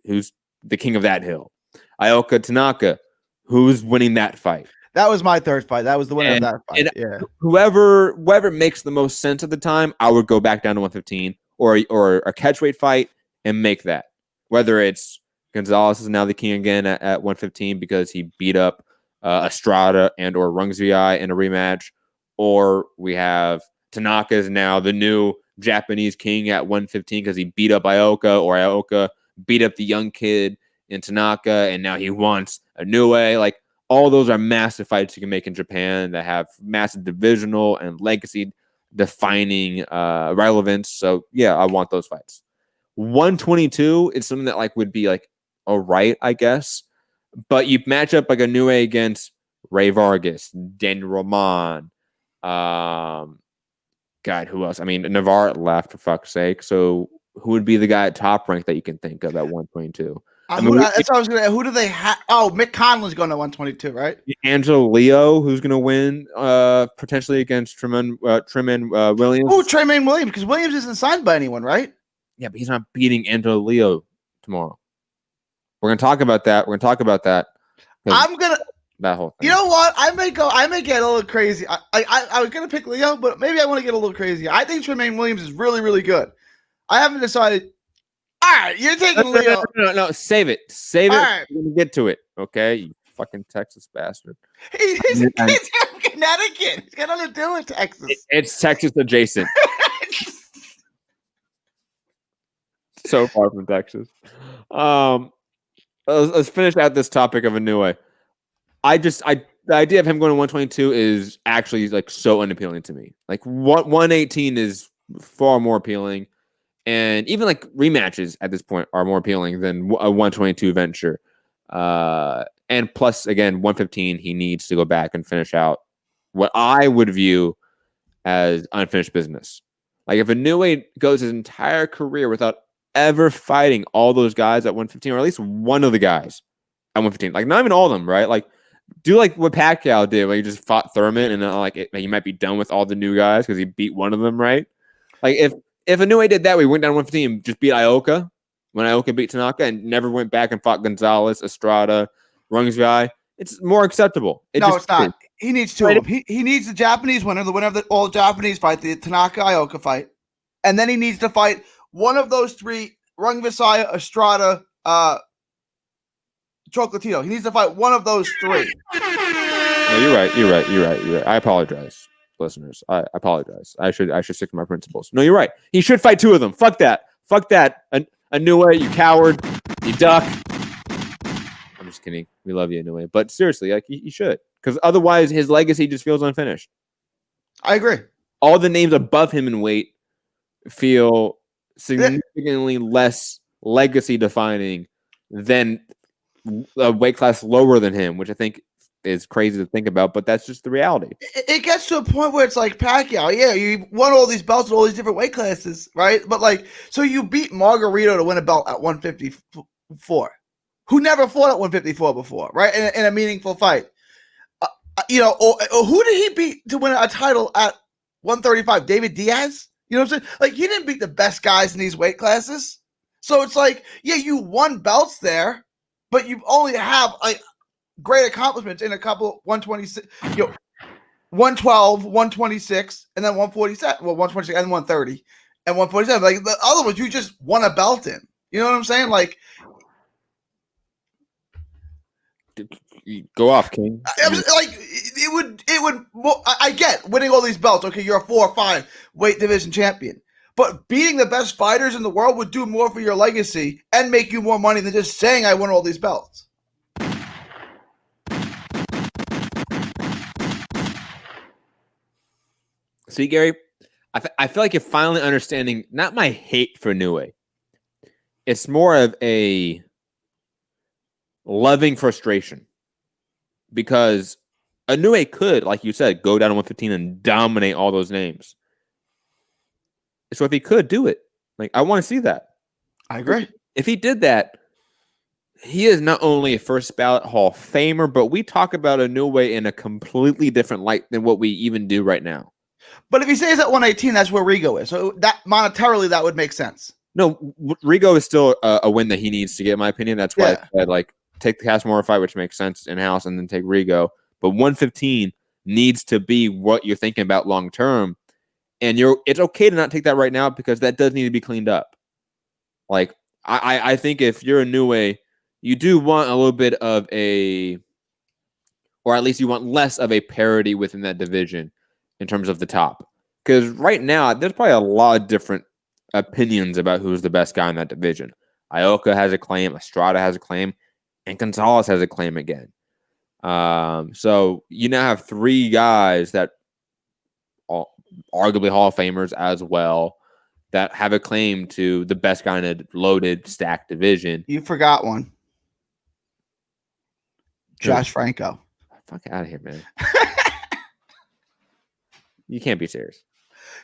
the king of that hill? Ioka Tanaka. Who's winning that fight? That was my third fight. That was the winner of that fight. Yeah. Whoever makes the most sense at the time, I would go back down to 115 or a catchweight fight and make that. Whether it's Gonzalez is now the king again at 115 because he beat up Estrada and or Rungsvi in a rematch. Or we have Tanaka is now the new Japanese king at 115 because he beat up Ioka, or Ioka beat up the young kid in Tanaka, and now he wants a new way. Like, all those are massive fights you can make in Japan that have massive divisional and legacy defining relevance. So yeah, I want those fights. 122 is something that like would be like all right, I guess. But you match up like a new way against Ray Vargas, Daniel Roman, God, who else? I mean, Navarre left, for fuck's sake. So who would be the guy at top rank that you can think of at 122? That's what I was gonna. Who do they have? Oh, Mick Conlon's going to 122, right? Angelo Leo, who's going to win potentially against Tremaine Williams. Oh, Tremaine Williams, because Williams isn't signed by anyone, right? Yeah, but he's not beating Angelo Leo tomorrow. We're going to talk about that. I'm gonna. That whole thing. You know what? I may get a little crazy. I was gonna pick Leo, but maybe I want to get a little crazy. I think Tremaine Williams is really, really good. I haven't decided. All right, you're taking Leo. No, save it. Save it. Right. We're gonna get to it. Okay, you fucking Texas bastard. He's from Connecticut. He's got nothing to do with Texas. It's Texas adjacent. So far from Texas. Let's finish out this topic of a new way. The idea of him going to 122 is actually like so unappealing to me. Like 118 is far more appealing, and even like rematches at this point are more appealing than a 122 venture. And plus, again, 115 he needs to go back and finish out what I would view as unfinished business. Like if Inoue goes his entire career without ever fighting all those guys at 115, or at least one of the guys at 115, like not even all of them, right? Like do like what Pacquiao did, where he just fought Thurman, and then he might be done with all the new guys because he beat one of them, right? Like if Inoue did that, we went down 115 and just beat Ioka when Ioka beat Tanaka, and never went back and fought Gonzalez, Estrada, Rungsvi. It's more acceptable. It's not. He needs two of them. He needs the Japanese winner, the winner of all Japanese fight, the Tanaka Ioka fight, and then he needs to fight one of those three: Rungsvi, Estrada, Chocolatito. He needs to fight one of those three. No, you're right. I apologize, listeners. I apologize. I should stick to my principles. No, you're right. He should fight two of them. Fuck that. Inoue, you coward. You duck. I'm just kidding. We love you, Inoue. But seriously, like he should, because otherwise his legacy just feels unfinished. I agree. All the names above him in weight feel significantly less legacy defining than a weight class lower than him, which I think is crazy to think about, but that's just the reality. It gets to a point where it's like Pacquiao. Yeah, you won all these belts with all these different weight classes, right? But like, so you beat Margarito to win a belt at 154, who never fought at 154 before, right? In a meaningful fight. Or who did he beat to win a title at 135? David Diaz? You know what I'm saying? Like, he didn't beat the best guys in these weight classes. So it's like, yeah, you won belts there, but you only have like great accomplishments in a couple 126, 112, 126, and then 147. Well, 126 and 130 and 147. Like the other ones, you just won a belt in. You know what I'm saying? Like, go off, King. It would. I get winning all these belts. Okay, you're a 4 or 5 weight division champion, but beating the best fighters in the world would do more for your legacy and make you more money than just saying I won all these belts. See, Gary, I feel like you're finally understanding not my hate for Inoue. It's more of a loving frustration, because Inoue could, like you said, go down to 115 and dominate all those names. So if he could do it, like, I want to see that. I agree. If he did that, he is not only a first ballot Hall of Famer, but we talk about Inoue in a completely different light than what we even do right now. But if he stays at 118, that's where Rigo is. So that monetarily, that would make sense. No, Rigo is still a win that he needs to get, in my opinion. That's why I said, like, take the Casamora fight, which makes sense in-house, and then take Rigo. But 115 needs to be what you're thinking about long-term. And it's okay to not take that right now, because that does need to be cleaned up. Like, I think if you're Inoue, you do want a little bit of a, or at least you want less of a parity within that division in terms of the top. Because right now, there's probably a lot of different opinions about who's the best guy in that division. Ioka has a claim, Estrada has a claim, and Gonzalez has a claim again. So you now have three guys that are arguably Hall of Famers as well that have a claim to the best guy in a loaded, stacked division. You forgot one. Josh Franco. Fuck out of here, man. You can't be serious.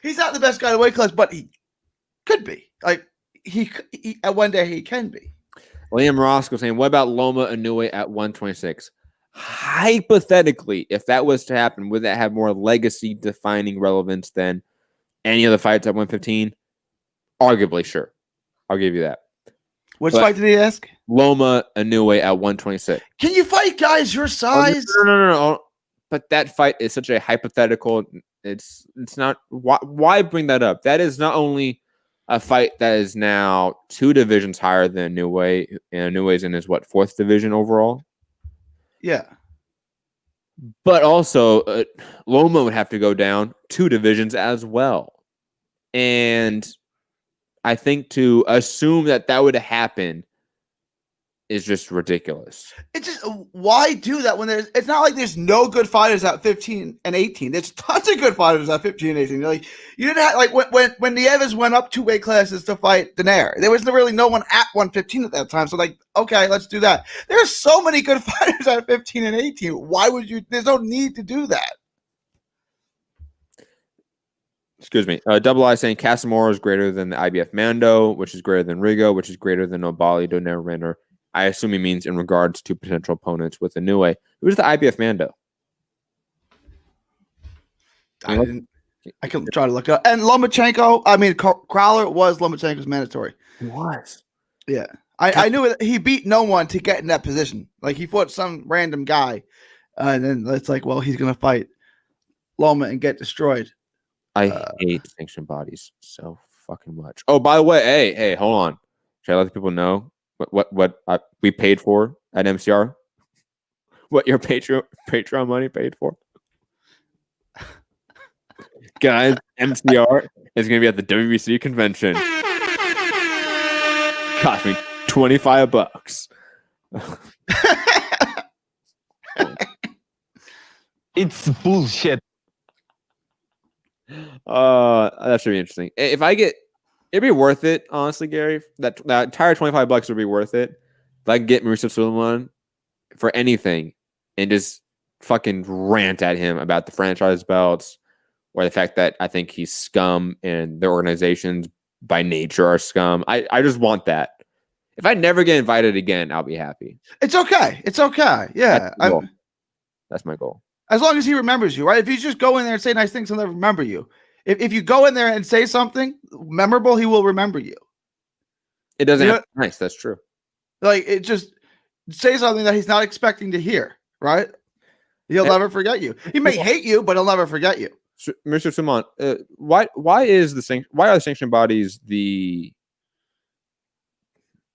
He's not the best guy in the weight class, but he could be. Like he at one day he can be. Liam Roscoe saying, what about Loma Inoue at 126? Hypothetically, if that was to happen, would that have more legacy-defining relevance than any of the fights at 115? Arguably, sure. I'll give you that. Which fight did he ask? Loma Inoue at 126. Can you fight guys your size? No. But that fight is such a hypothetical. It's not. Why bring that up? That is not only a fight that is now 2 divisions higher than Inoue, and Inoue's in his fourth division overall. Yeah. But also, Loma would have to go down 2 divisions as well. And I think to assume that would happen is just ridiculous. It's just, why do that when it's not like there's no good fighters at 15 and 18. There's tons of good fighters at 15 and 18. Like, you didn't have, like, when Nieves went up 2 weight classes to fight Daenerys, there was really no one at 115 at that time. So, like, okay, let's do that. There are so many good fighters at 15 and 18. Why would you? There's no need to do that. Excuse me. Double I saying Casamora is greater than the IBF Mando, which is greater than Rigo, which is greater than Nobali, Donaire, Renner. I assume he means in regards to potential opponents with Inoue. Who's the IBF Mando? I can try to look up. And Lomachenko, Crowler was Lomachenko's mandatory. He was. Yeah. I knew it. He beat no one to get in that position. Like, he fought some random guy. And then it's like, well, he's going to fight Loma and get destroyed. I hate sanctioned bodies so fucking much. Oh, by the way, hey, hold on. Should I let the people know what we paid for at MCR? What your Patreon money paid for? Guys, MCR is going to be at the WBC convention. Cost me $25. It's bullshit. That should be interesting. If I get, it'd be worth it, honestly, Gary. That entire $25 would be worth it. If I can get Mauricio Suleiman for anything and just fucking rant at him about the franchise belts or the fact that I think he's scum and their organizations by nature are scum. I just want that. If I never get invited again, I'll be happy. It's okay. It's okay. Yeah. That's my goal. As long as he remembers you, right? If you just go in there and say nice things, he'll never remember you. If you go in there and say something memorable, he will remember you. It doesn't have to be nice. That's true. Like, it just say something that he's not expecting to hear, right? He'll never forget you. He may hate you, but he'll never forget you. Mr. Suman, why are the sanctioned bodies the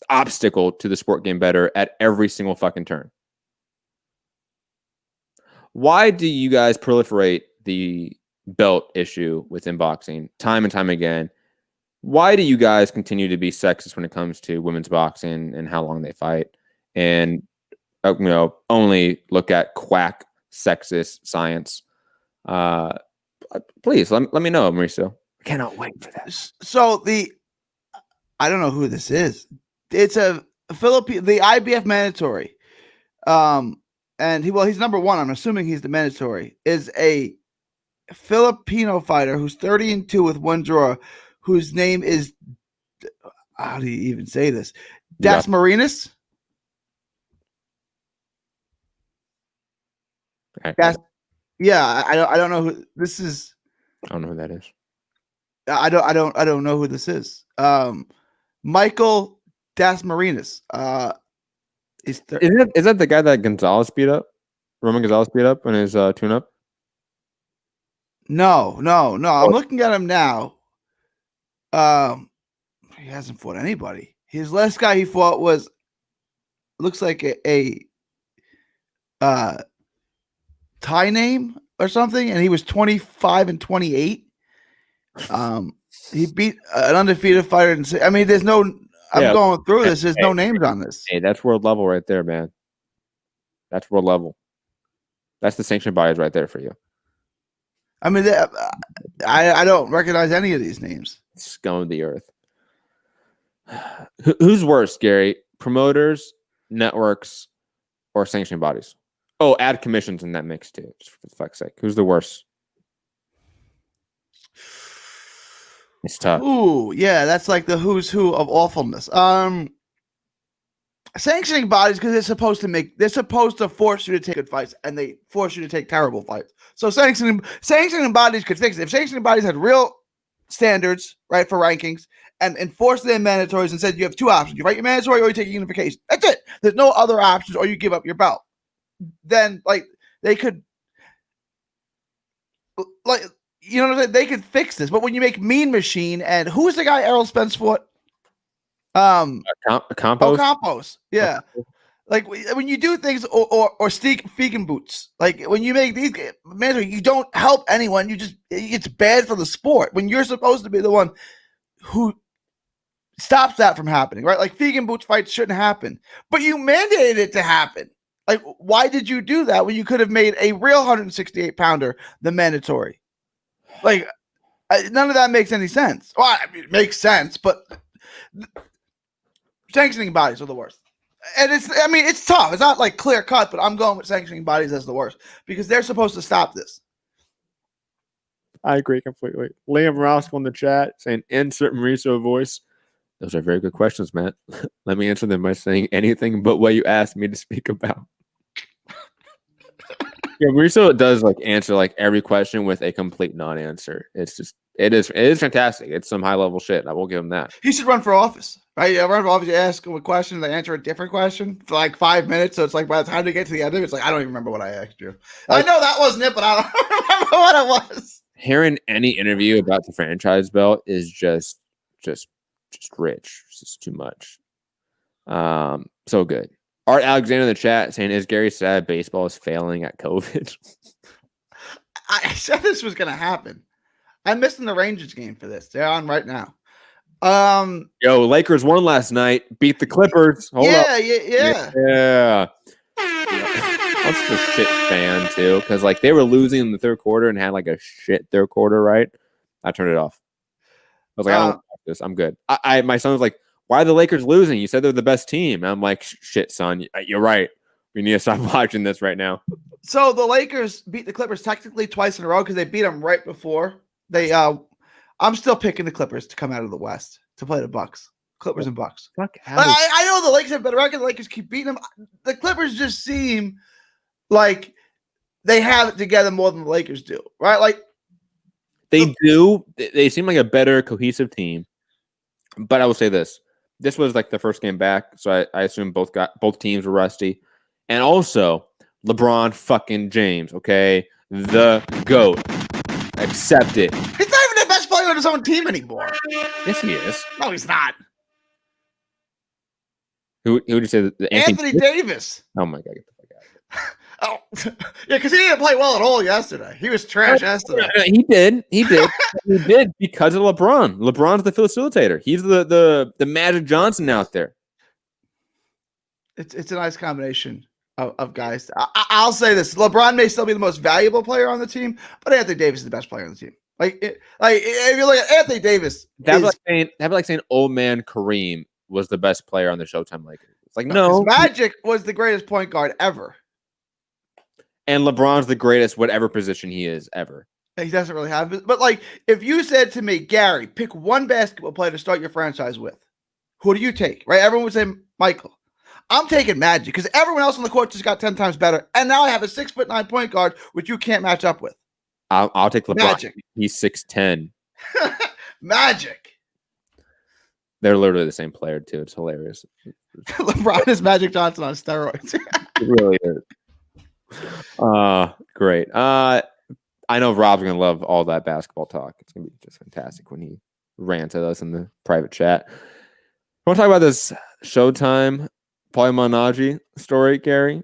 obstacle to the sport getting better at every single fucking turn? Why do you guys proliferate the belt issue within boxing time and time again? Why do you guys continue to be sexist when it comes to women's boxing and how long they fight, and only look at quack sexist science? Please let me know, Mauricio. I cannot wait for that. So I don't know who this is. It's the IBF mandatory. And he's number 1. I'm assuming he's the mandatory. Is a Filipino fighter who's 30-2 with 1 draw, whose name is, how do you even say this? Das Marinas. Yeah, I don't know who this is. I don't know who that is. I don't know who this is. Michael Das Marinas. Is that the guy that Gonzalez beat up? Roman Gonzalez beat up in his tune-up? No. I'm looking at him now. He hasn't fought anybody. His last guy he fought was looks like a Thai name or something, and he was 25-28. He beat an undefeated fighter. I mean, there's no. I'm going through this. There's no names on this. Hey, that's world level right there, man. That's world level. That's the sanctioned bodies right there for you. I mean, I don't recognize any of these names. Scum of the earth. Who's worse, Gary? Promoters, networks, or sanctioned bodies? Oh, add commissions in that mix too. Just for the fuck's sake. Who's the worst? It's tough. Ooh, yeah, that's like the who's who of awfulness. Sanctioning bodies, because they're supposed to force you to take good fights, and they force you to take terrible fights. So sanctioning bodies could fix it. If sanctioning bodies had real standards, right, for rankings, and enforced their mandatories and said you have two options: you fight your mandatory or you take a unification. That's it. There's no other options, or you give up your belt. Then, like, they could, like, you know what I'm saying? They could fix this. But when you make Mean Machine, and who's the guy Errol Spence fought? Campos? Campos. Yeah. Like, when you do things, or Steve Vegan Boots, like, when you make these, man, you don't help anyone. It's bad for the sport when you're supposed to be the one who stops that from happening, right? Like, Vegan Boots fights shouldn't happen, but you mandated it to happen. Like, why did you do that when you could have made a real 168 pounder the mandatory? Like, none of that makes any sense. Well, I mean, it makes sense, but sanctioning bodies are the worst. And it's tough. It's not like clear cut, but I'm going with sanctioning bodies as the worst because they're supposed to stop this. I agree completely. Liam Roscoe in the chat saying, insert Mauricio voice. Those are very good questions, Matt. Let me answer them by saying anything but what you asked me to speak about. Yeah, Mauricio does like answer like every question with a complete non-answer. It is fantastic. It's some high level shit. I will give him that. He should run for office, right? Yeah, run for office. You ask him a question, they answer a different question for like 5 minutes. So it's like by the time they get to the end of it, it's like I don't even remember what I asked you. I know that wasn't it, but I don't remember what it was. Hearing any interview about the franchise belt is just rich. It's just too much. So good. Art Alexander in the chat saying, is Gary sad baseball is failing at COVID? I said this was going to happen. I'm missing the Rangers game for this. They're on right now. Yo, Lakers won last night. Beat the Clippers. Hold up. Yeah. I was just a shit fan, too, because like they were losing in the third quarter and had like a shit third quarter, right? I turned it off. I was like, I don't like this. I'm good. My son was like, why are the Lakers losing? You said they're the best team. And I'm like, shit, son. You're right. We need to stop watching this right now. So the Lakers beat the Clippers technically twice in a row because they beat them right before. I'm still picking the Clippers to come out of the West to play the Bucks. Clippers and Bucks. Fuck I know the Lakers have better record. The Lakers keep beating them. The Clippers just seem like they have it together more than the Lakers do, right? Like they do. They seem like a better cohesive team. But I will say this. This was like the first game back, so I assume both teams were rusty. And also, LeBron fucking James, okay? The GOAT. Accept it. He's not even the best player on his own team anymore. Yes, he is. No, he's not. Who would you say? Anthony Davis. Oh, my God. Get the fuck out of here. Oh, yeah, because he didn't play well at all yesterday. He was trash yesterday. He did. He did because of LeBron. LeBron's the facilitator. He's the Magic Johnson out there. It's a nice combination of guys. I'll say this: LeBron may still be the most valuable player on the team, but Anthony Davis is the best player on the team. Like if you look at Anthony Davis, that'd be like saying old man Kareem was the best player on the Showtime Lakers. It's like no, Magic was the greatest point guard ever. And LeBron's the greatest whatever position he is ever. He doesn't really have it. But like, if you said to me, Gary, pick one basketball player to start your franchise with, who do you take? Right? Everyone would say Michael. I'm taking Magic because everyone else on the court just got 10 times better. And now I have a 6'9" point guard, which you can't match up with. I'll take LeBron. Magic. He's 6'10". Magic. They're literally the same player, too. It's hilarious. LeBron is Magic Johnson on steroids. It really is. Great. I know Rob's gonna love all that basketball talk. It's gonna be just fantastic when he rants at us in the private chat. I want to talk about this Showtime Paulie Malignaggi story, Gary?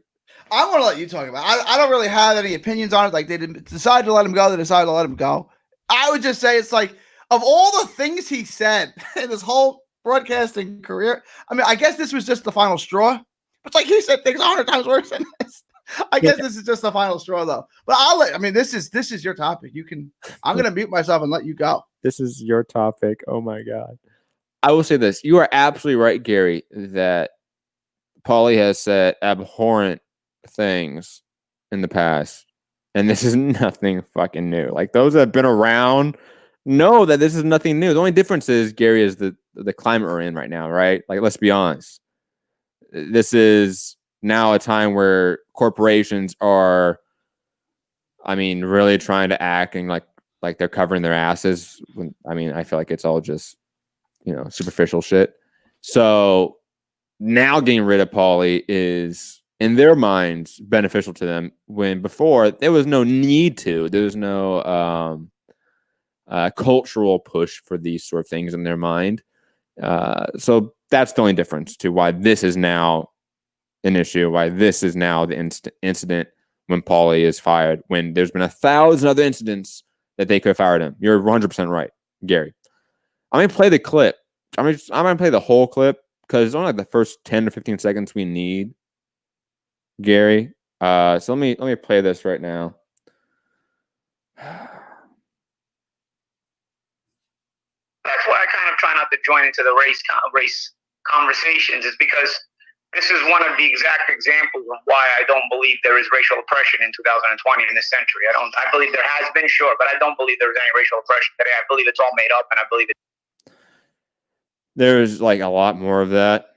I want to let you talk about it. I don't really have any opinions on it. Like, they didn't decide to let him go. They decided to let him go. I would just say it's like, of all the things he said in his whole broadcasting career, I mean, I guess this was just the final straw. But like he said, things 100 times worse than this. I guess this is just the final straw, though. But this is your topic. I'm going to mute myself and let you go. This is your topic. Oh my God. I will say this. You are absolutely right, Gary, that Paulie has said abhorrent things in the past. And this is nothing fucking new. Like, those that have been around know that this is nothing new. The only difference is, Gary, is the climate we're in right now, right? Like, let's be honest. This is now a time where corporations are, I mean, really trying to acting like they're covering their asses. I feel like it's all just, superficial shit. So now getting rid of Paulie is, in their minds, beneficial to them, when before there was no need to. There was no cultural push for these sort of things in their mind. So that's the only difference to why this is now an issue, why this is now the incident when Paulie is fired, when there's been 1,000 other incidents that they could have fired him. You're 100% right, Gary. I'm going to play the clip. I'm going to play the whole clip because it's only like the first 10 to 15 seconds we need, Gary. So let me play this right now. That's why I kind of try not to join into the race conversations, is because this is one of the exact examples of why I don't believe there is racial oppression in 2020 in this century. I believe there has been, sure, but I don't believe there's any racial oppression today. I believe it's all made up, and I believe there's like a lot more of that.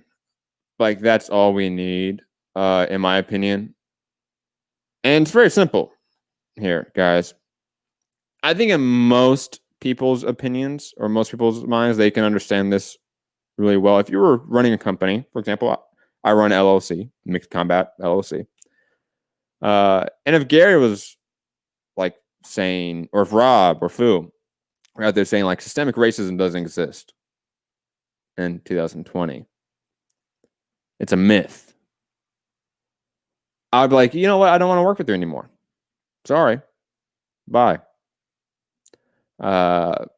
Like, that's all we need, in my opinion. And it's very simple here, guys. I think in most people's opinions or most people's minds, they can understand this really well. If you were running a company, for example, I run LLC, Mixed Combat LLC. And if Gary was like saying, or if Rob or Foo were out there saying like systemic racism doesn't exist in 2020, it's a myth, I'd be like, you know what? I don't want to work with you anymore. Sorry. Bye. And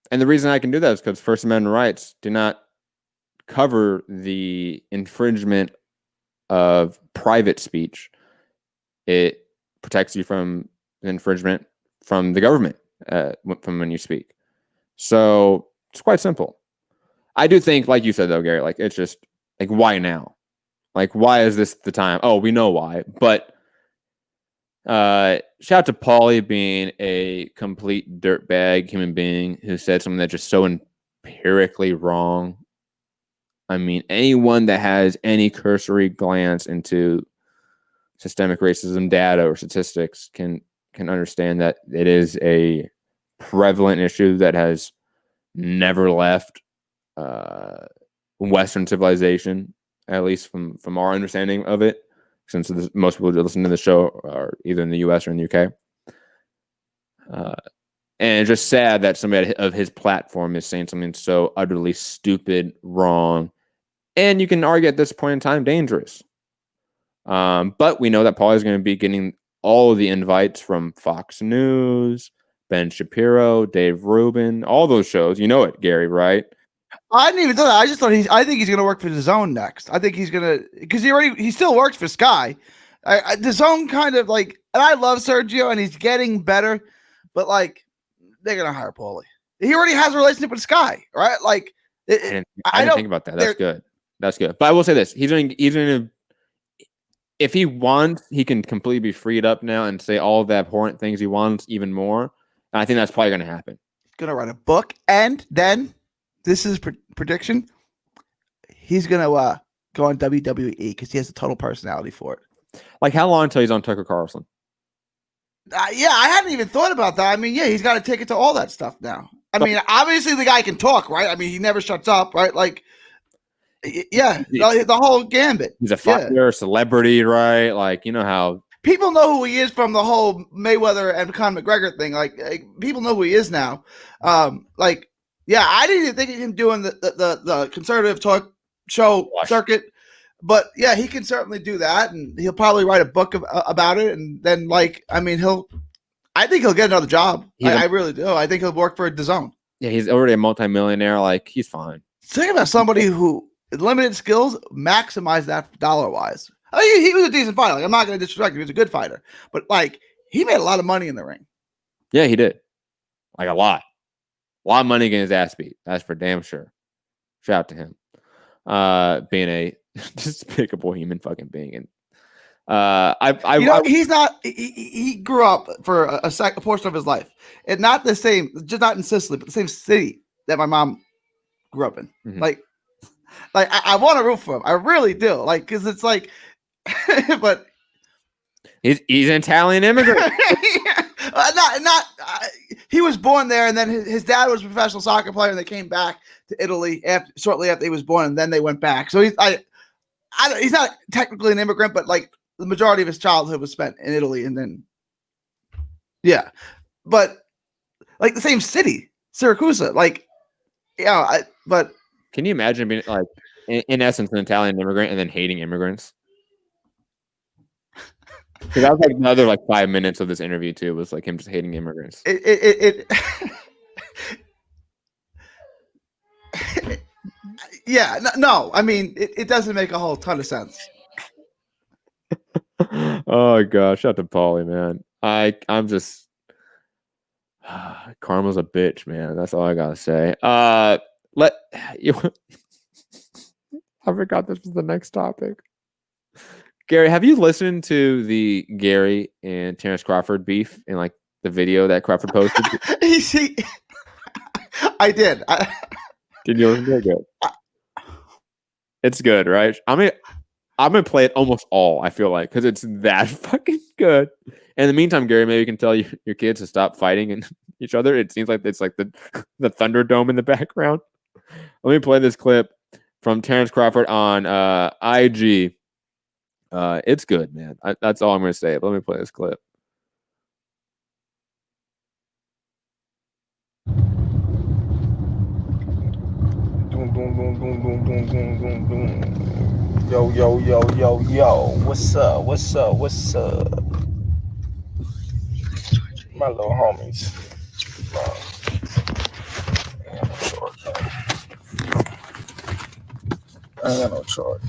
the reason I can do that is because First Amendment rights do not cover the infringement of private speech. It protects you from the infringement from the government from when you speak. So it's quite simple. I do think, like you said, though, Gary, like, it's just like, why now? Like, why is this the time? Oh, we know why. But shout out to Paulie being a complete dirtbag human being who said something that's just so empirically wrong. I mean, anyone that has any cursory glance into systemic racism data or statistics can understand that it is a prevalent issue that has never left Western civilization, at least from our understanding of it, since most people who listen to the show are either in the U.S. or in the U.K. And it's just sad that somebody of his platform is saying something so utterly stupid, wrong, and you can argue at this point in time, dangerous. But we know that Paulie is going to be getting all of the invites from Fox News, Ben Shapiro, Dave Rubin, all those shows. You know it, Gary, right? I didn't even know that. I just thought I think he's going to work for DAZN next. I think he's going to, because he still works for Sky. DAZN kind of like, and I love Sergio and he's getting better, but like, they're going to hire Paulie. He already has a relationship with Sky, right? Like, I didn't think about that. That's good. That's good. But I will say this: he's going to, if he wants, he can completely be freed up now and say all the abhorrent things he wants even more. And I think that's probably going to happen. He's going to write a book, and then this is prediction. He's going to go on WWE because he has a total personality for it. Like, how long until he's on Tucker Carlson? Yeah, I hadn't even thought about that. I mean, yeah, he's got to take it to all that stuff now. I mean, obviously the guy can talk, right? I mean, he never shuts up, right? Like, yeah, the whole gambit. He's a fighter, celebrity, right? Like, you know how people know who he is from the whole Mayweather and Conor McGregor thing. Like people know who he is now. Like, yeah, I didn't even think of him doing the conservative talk show circuit. But yeah, he can certainly do that, and he'll probably write a book about it. And then, I think he'll get another job. I really do. I think he'll work for DAZN. Yeah, he's already a multimillionaire. Like, he's fine. Think about somebody who limited skills, maximize that dollar wise. I mean, he was a decent fighter. Like, I'm not going to disrespect him. He was a good fighter, but like, he made a lot of money in the ring. Yeah, he did. Like, a lot of money getting his ass beat. That's for damn sure. Shout out to him. Being a despicable human fucking being. And he's not. He grew up for a portion of his life, and not the same, just not in Sicily, but the same city that my mom grew up in. Mm-hmm. Like I want to root for him. I really do. Like, because it's like, but he's an Italian immigrant. He was born there, and then his dad was a professional soccer player, and they came back to Italy shortly after he was born, and then they went back. So he's not technically an immigrant, but like the majority of his childhood was spent in Italy, and then but like the same city, Syracuse, like but can you imagine being like in essence an Italian immigrant and then hating immigrants? Because that was like another like 5 minutes of this interview too, was like him just hating immigrants. Yeah, no, I mean it doesn't make a whole ton of sense. Oh gosh, shout out to Paulie, man. I'm just karma's a bitch, man. That's all I gotta say. I forgot this was the next topic. Gary, have you listened to the Gary and Terrence Crawford beef in like the video that Crawford posted? I did. Did you listen to it? Good. It's good, right? I'm gonna play it almost all. I feel like because it's that fucking good. In the meantime, Gary, maybe you can tell your kids to stop fighting and each other. It seems like it's like the Thunderdome in the background. Let me play this clip from Terrence Crawford on IG. It's good, man. That's all I'm going to say. Let me play this clip. Boom, boom, boom, boom, boom, boom, boom, boom, boom. Yo, yo, yo, yo, yo. What's up? What's up? What's up? My little homies. I ain't got no charge.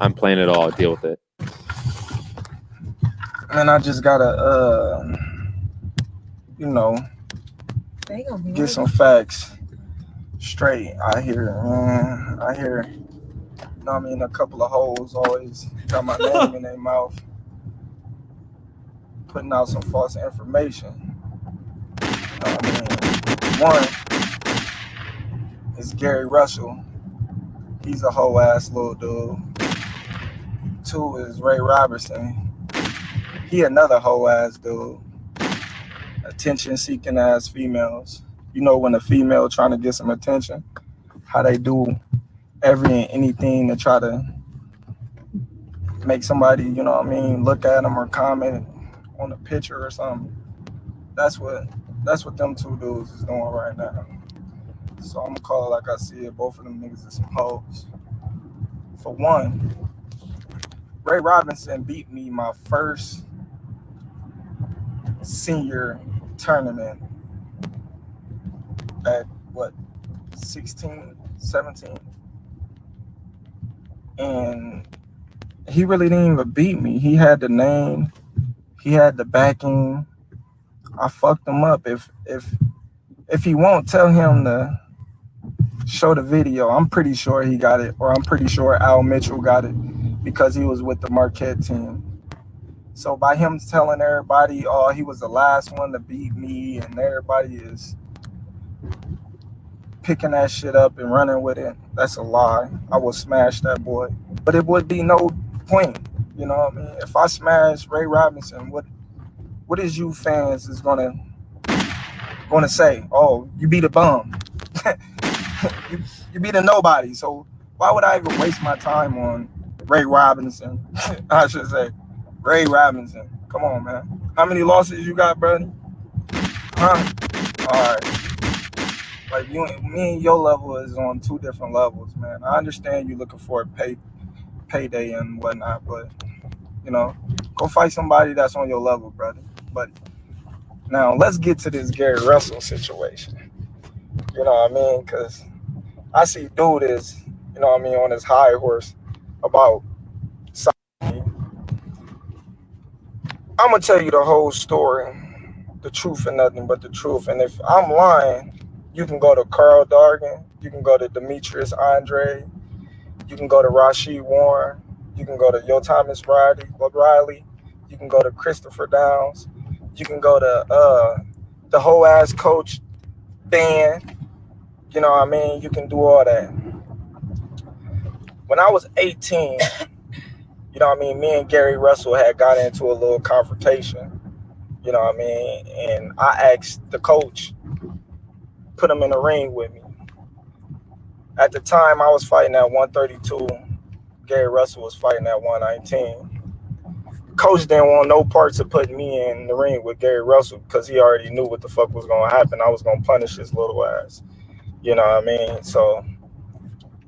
I'm playing it all. Deal with it. And I just gotta, get some facts straight. I hear, a couple of hoes always got my name in their mouth, putting out some false information. One is Gary Russell. He's a hoe ass little dude. Two is Ray Robertson. He another hoe ass dude. Attention seeking ass females. You know when a female trying to get some attention, how they do every and anything to try to make somebody, look at them or comment on a picture or something. That's what them two dudes is doing right now. So I'm gonna call it like I see it. Both of them niggas are some hoes. For one, Ray Robinson beat me my first senior tournament at 16, 17. And he really didn't even beat me. He had the name, he had the backing. I fucked him up. If he won't, tell him to show the video. I'm pretty sure he got it, or I'm pretty sure Al Mitchell got it because he was with the Marquette team. So by him telling everybody, oh, he was the last one to beat me, and everybody is picking that shit up and running with it, that's a lie. I will smash that boy. But it would be no point, you know what I mean? If I smash Ray Robinson, what is you fans is gonna say? Oh, you beat a bum. you beat a nobody. So why would I even waste my time on Ray Robinson? I should say Ray Robinson. Come on, man. How many losses you got, brother? Huh? All right. Like me and your level is on two different levels, man. I understand you looking for a payday and whatnot, but you know, go fight somebody that's on your level, brother. But now let's get to this Gary Russell situation. You know what I mean? Because I see dude is, you know what I mean, on his high horse about something. I'm gonna tell you the whole story, the truth and nothing but the truth. And if I'm lying, you can go to Carl Dargan, you can go to Demetrius Andre, you can go to Rashid Warren, you can go to Yo Thomas Riley, you can go to Christopher Downs, you can go to the whole ass coach Dan. You know what I mean? You can do all that. When I was 18, you know what I mean, me and Gary Russell had got into a little confrontation. You know what I mean? And I asked the coach, put him in the ring with me. At the time, I was fighting at 132. Gary Russell was fighting at 119. Coach didn't want no parts of putting me in the ring with Gary Russell because he already knew what the fuck was going to happen. I was going to punish his little ass. You know what I mean? So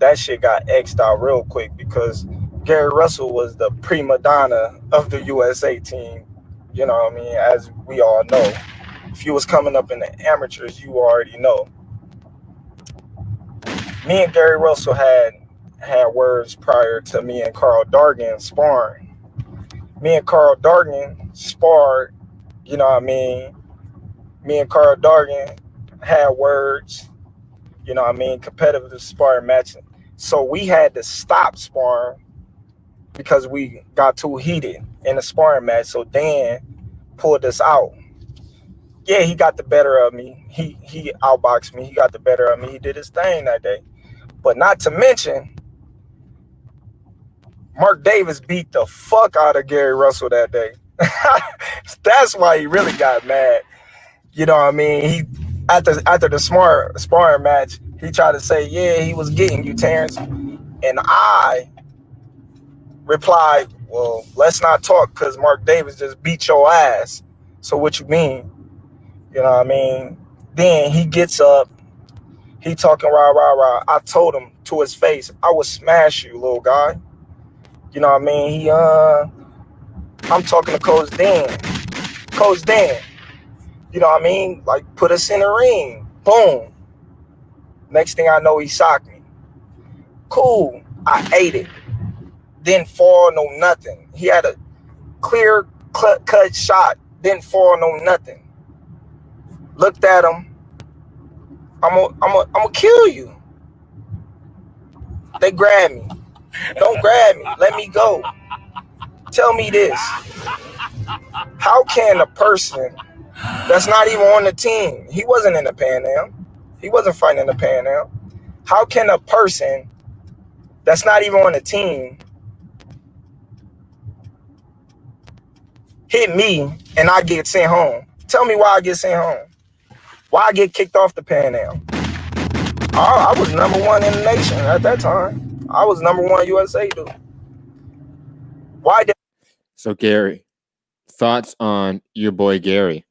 that shit got X'd out real quick because Gary Russell was the prima donna of the USA team. You know what I mean? As we all know. If you was coming up in the amateurs, you already know. Me and Gary Russell had words prior to me and Carl Dargan sparring. Me and Carl Dargan sparred, you know what I mean? Me and Carl Dargan had words, you know what I mean? Competitive sparring matching. So we had to stop sparring because we got too heated in the sparring match. So Dan pulled us out. Yeah, he got the better of me. He outboxed me. He got the better of me. He did his thing that day. But not to mention, Mark Davis beat the fuck out of Gary Russell that day. That's why he really got mad. You know what I mean? He after the sparring match, he tried to say, yeah, he was getting you, Terrence. And I replied, well, let's not talk because Mark Davis just beat your ass. So what you mean? You know what I mean? Then he gets up. He talking rah, rah, rah. I told him to his face, I would smash you, little guy. You know what I mean? I'm talking to Coach Dan. Coach Dan, you know what I mean? Like, put us in the ring. Boom. Next thing I know, he socked me. Cool. I ate it. Didn't fall, no nothing. He had a clear cut shot. Didn't fall, no nothing. Looked at him. I'm gonna kill you. They grabbed me. Don't grab me. Let me go. Tell me this. How can a person that's not even on the team, he wasn't in the Pan Am. He wasn't fighting in the Pan Am. How can a person that's not even on the team hit me and I get sent home? Tell me why I get sent home. Why I get kicked off the Pan Am? I was number one in the nation at that time. I was number one USA dude. Why did... So Gary, thoughts on your boy Gary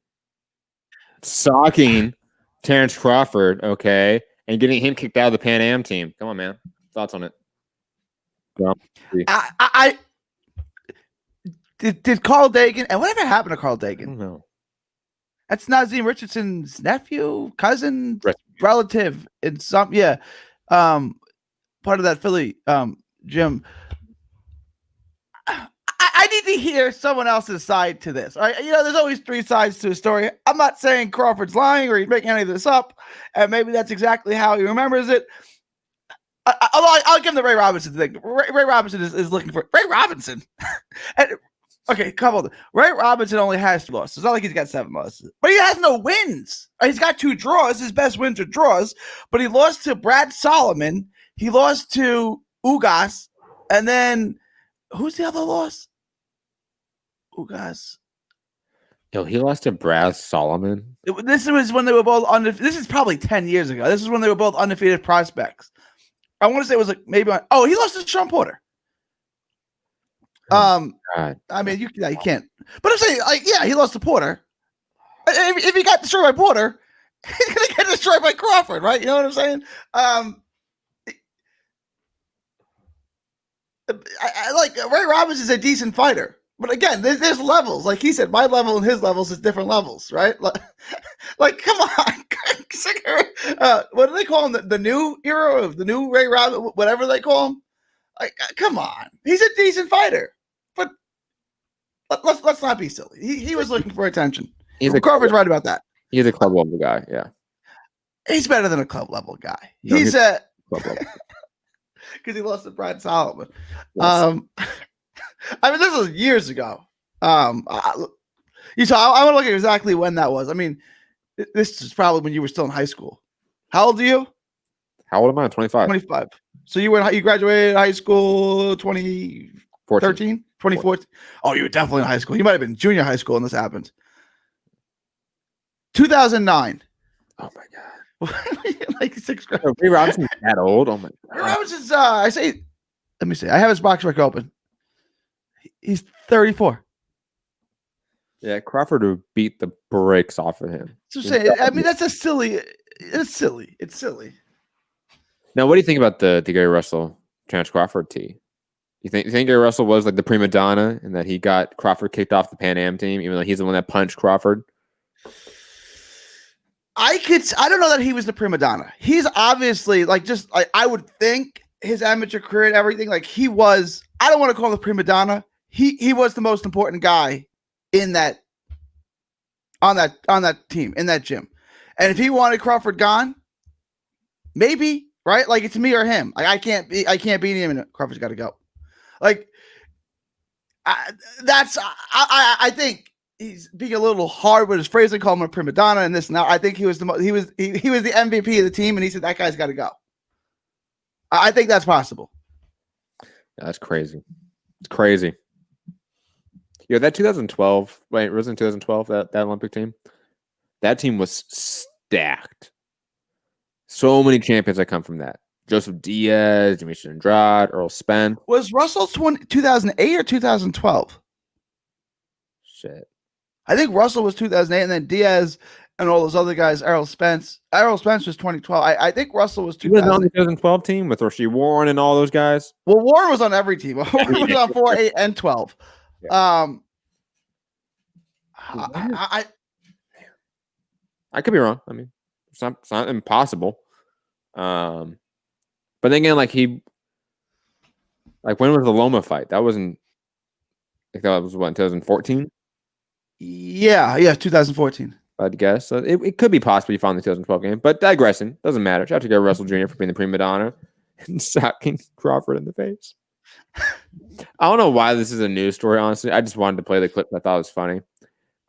socking Terrence Crawford, okay, and getting him kicked out of the Pan Am team? Come on, man. Thoughts on it? I did Carl Dagan, and whatever happened to Carl Dagan? No. That's Nazim Richardson's nephew, cousin, relative in some, part of that Philly gym. I need to hear someone else's side to this. All right? You know, there's always three sides to a story. I'm not saying Crawford's lying or he's making any of this up, and maybe that's exactly how he remembers it. I'll give him the Ray Robinson thing. Ray Robinson is looking for Ray Robinson. Okay, couple of them. Ray Robinson only has 2 losses. It's not like he's got 7 losses. But he has no wins. He's got 2 draws. His best wins are draws. But he lost to Brad Solomon. He lost to Ugas. And then, who's the other loss? Ugas. Yo, he lost to Brad Solomon. This was when they were both undefeated. This is probably 10 years ago. This is when they were both undefeated prospects. I want to say it was like maybe on... Oh, he lost to Sean Porter. God. I mean, you can't. But I'm saying, like, yeah, he lost to Porter. If he got destroyed by Porter, he's gonna get destroyed by Crawford, right? You know what I'm saying? I like Ray Robbins is a decent fighter, but again, there's levels. Like he said, my level and his levels is different levels, right? Like come on, what do they call him? The new era of the new Ray Robbins, whatever they call him. Like, come on, he's a decent fighter, but let's not be silly. He was looking for attention. Crawford's right about that. He's a club level guy. Yeah, he's better than a club level guy. No, he's a club level. because he lost to Brad Solomon. Yes. I mean, this was years ago. I want to look at exactly when that was. I mean, this is probably when you were still in high school. How old are you? How old am I? 25. 25. So you graduated high school 2013, 2014. Oh, you were definitely in high school. You might have been junior high school when this happened. 2009. Oh my god. Like sixth grade. Ray Robinson's that old? Oh my god. Ray Robinson's let me see. I have his box record open. He's 34. Yeah, Crawford would beat the brakes off of him. So say, I mean, that's it's silly. It's silly. Now, what do you think about the Gary Russell Terence Crawford tee? You think Gary Russell was like the prima donna and that he got Crawford kicked off the Pan Am team, even though he's the one that punched Crawford? I don't know that he was the prima donna. He's obviously I would think his amateur career and everything, like he was, I don't want to call him the prima donna. He was the most important guy in that, on that team, in that gym. And if he wanted Crawford gone, maybe, right? Like it's me or him. Like I can't beat him and Crawford's got to go. Like I think he's being a little hard with his phrasing, call him a prima donna and this and that. I think he was the MVP of the team, and he said that guy's got to go. I think that's possible. Yeah, that's crazy. It's crazy. Yeah, that 2012, wait, wasn't 2012 that Olympic team? That team was stacked. So many champions that come from that. Joseph Diaz, Demetrius Andrade, Earl Spence. Was Russell 2008 or 2012? Shit. I think Russell was 2008, and then Diaz and all those other guys, Errol Spence. Errol Spence was 2012. I think Russell was 2000. He was on the 2012 team with Rasheed Warren and all those guys. Well, Warren was on every team. Warren was on 4, 8, and 12. Yeah. I could be wrong. I mean, it's not impossible. But then again, when was the Loma fight? That wasn't. I think that was what, 2014. Yeah, 2014. I'd guess. So it could be possible you found the 2012 game, but digressing, doesn't matter. Shout out to Gary Russell Jr. for being the prima donna and socking Crawford in the face. I don't know why this is a news story, honestly. I just wanted to play the clip. I thought it was funny.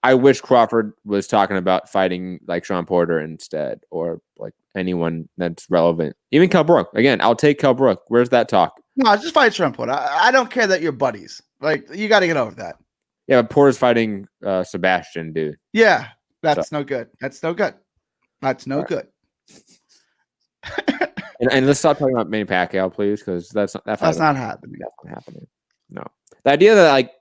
I wish Crawford was talking about fighting like Sean Porter instead, or like anyone that's relevant. Even Kell Brook. Again, I'll take Kell Brook. Where's that talk? No, just fight Sean Porter. I don't care that you're buddies. Like, you got to get over that. Yeah, but Porter's fighting Sebastian, dude. Yeah, that's no good. That's no good. That's no good. And let's stop talking about Manny Pacquiao, please, because that's not happening. That's not happening. No, the idea that like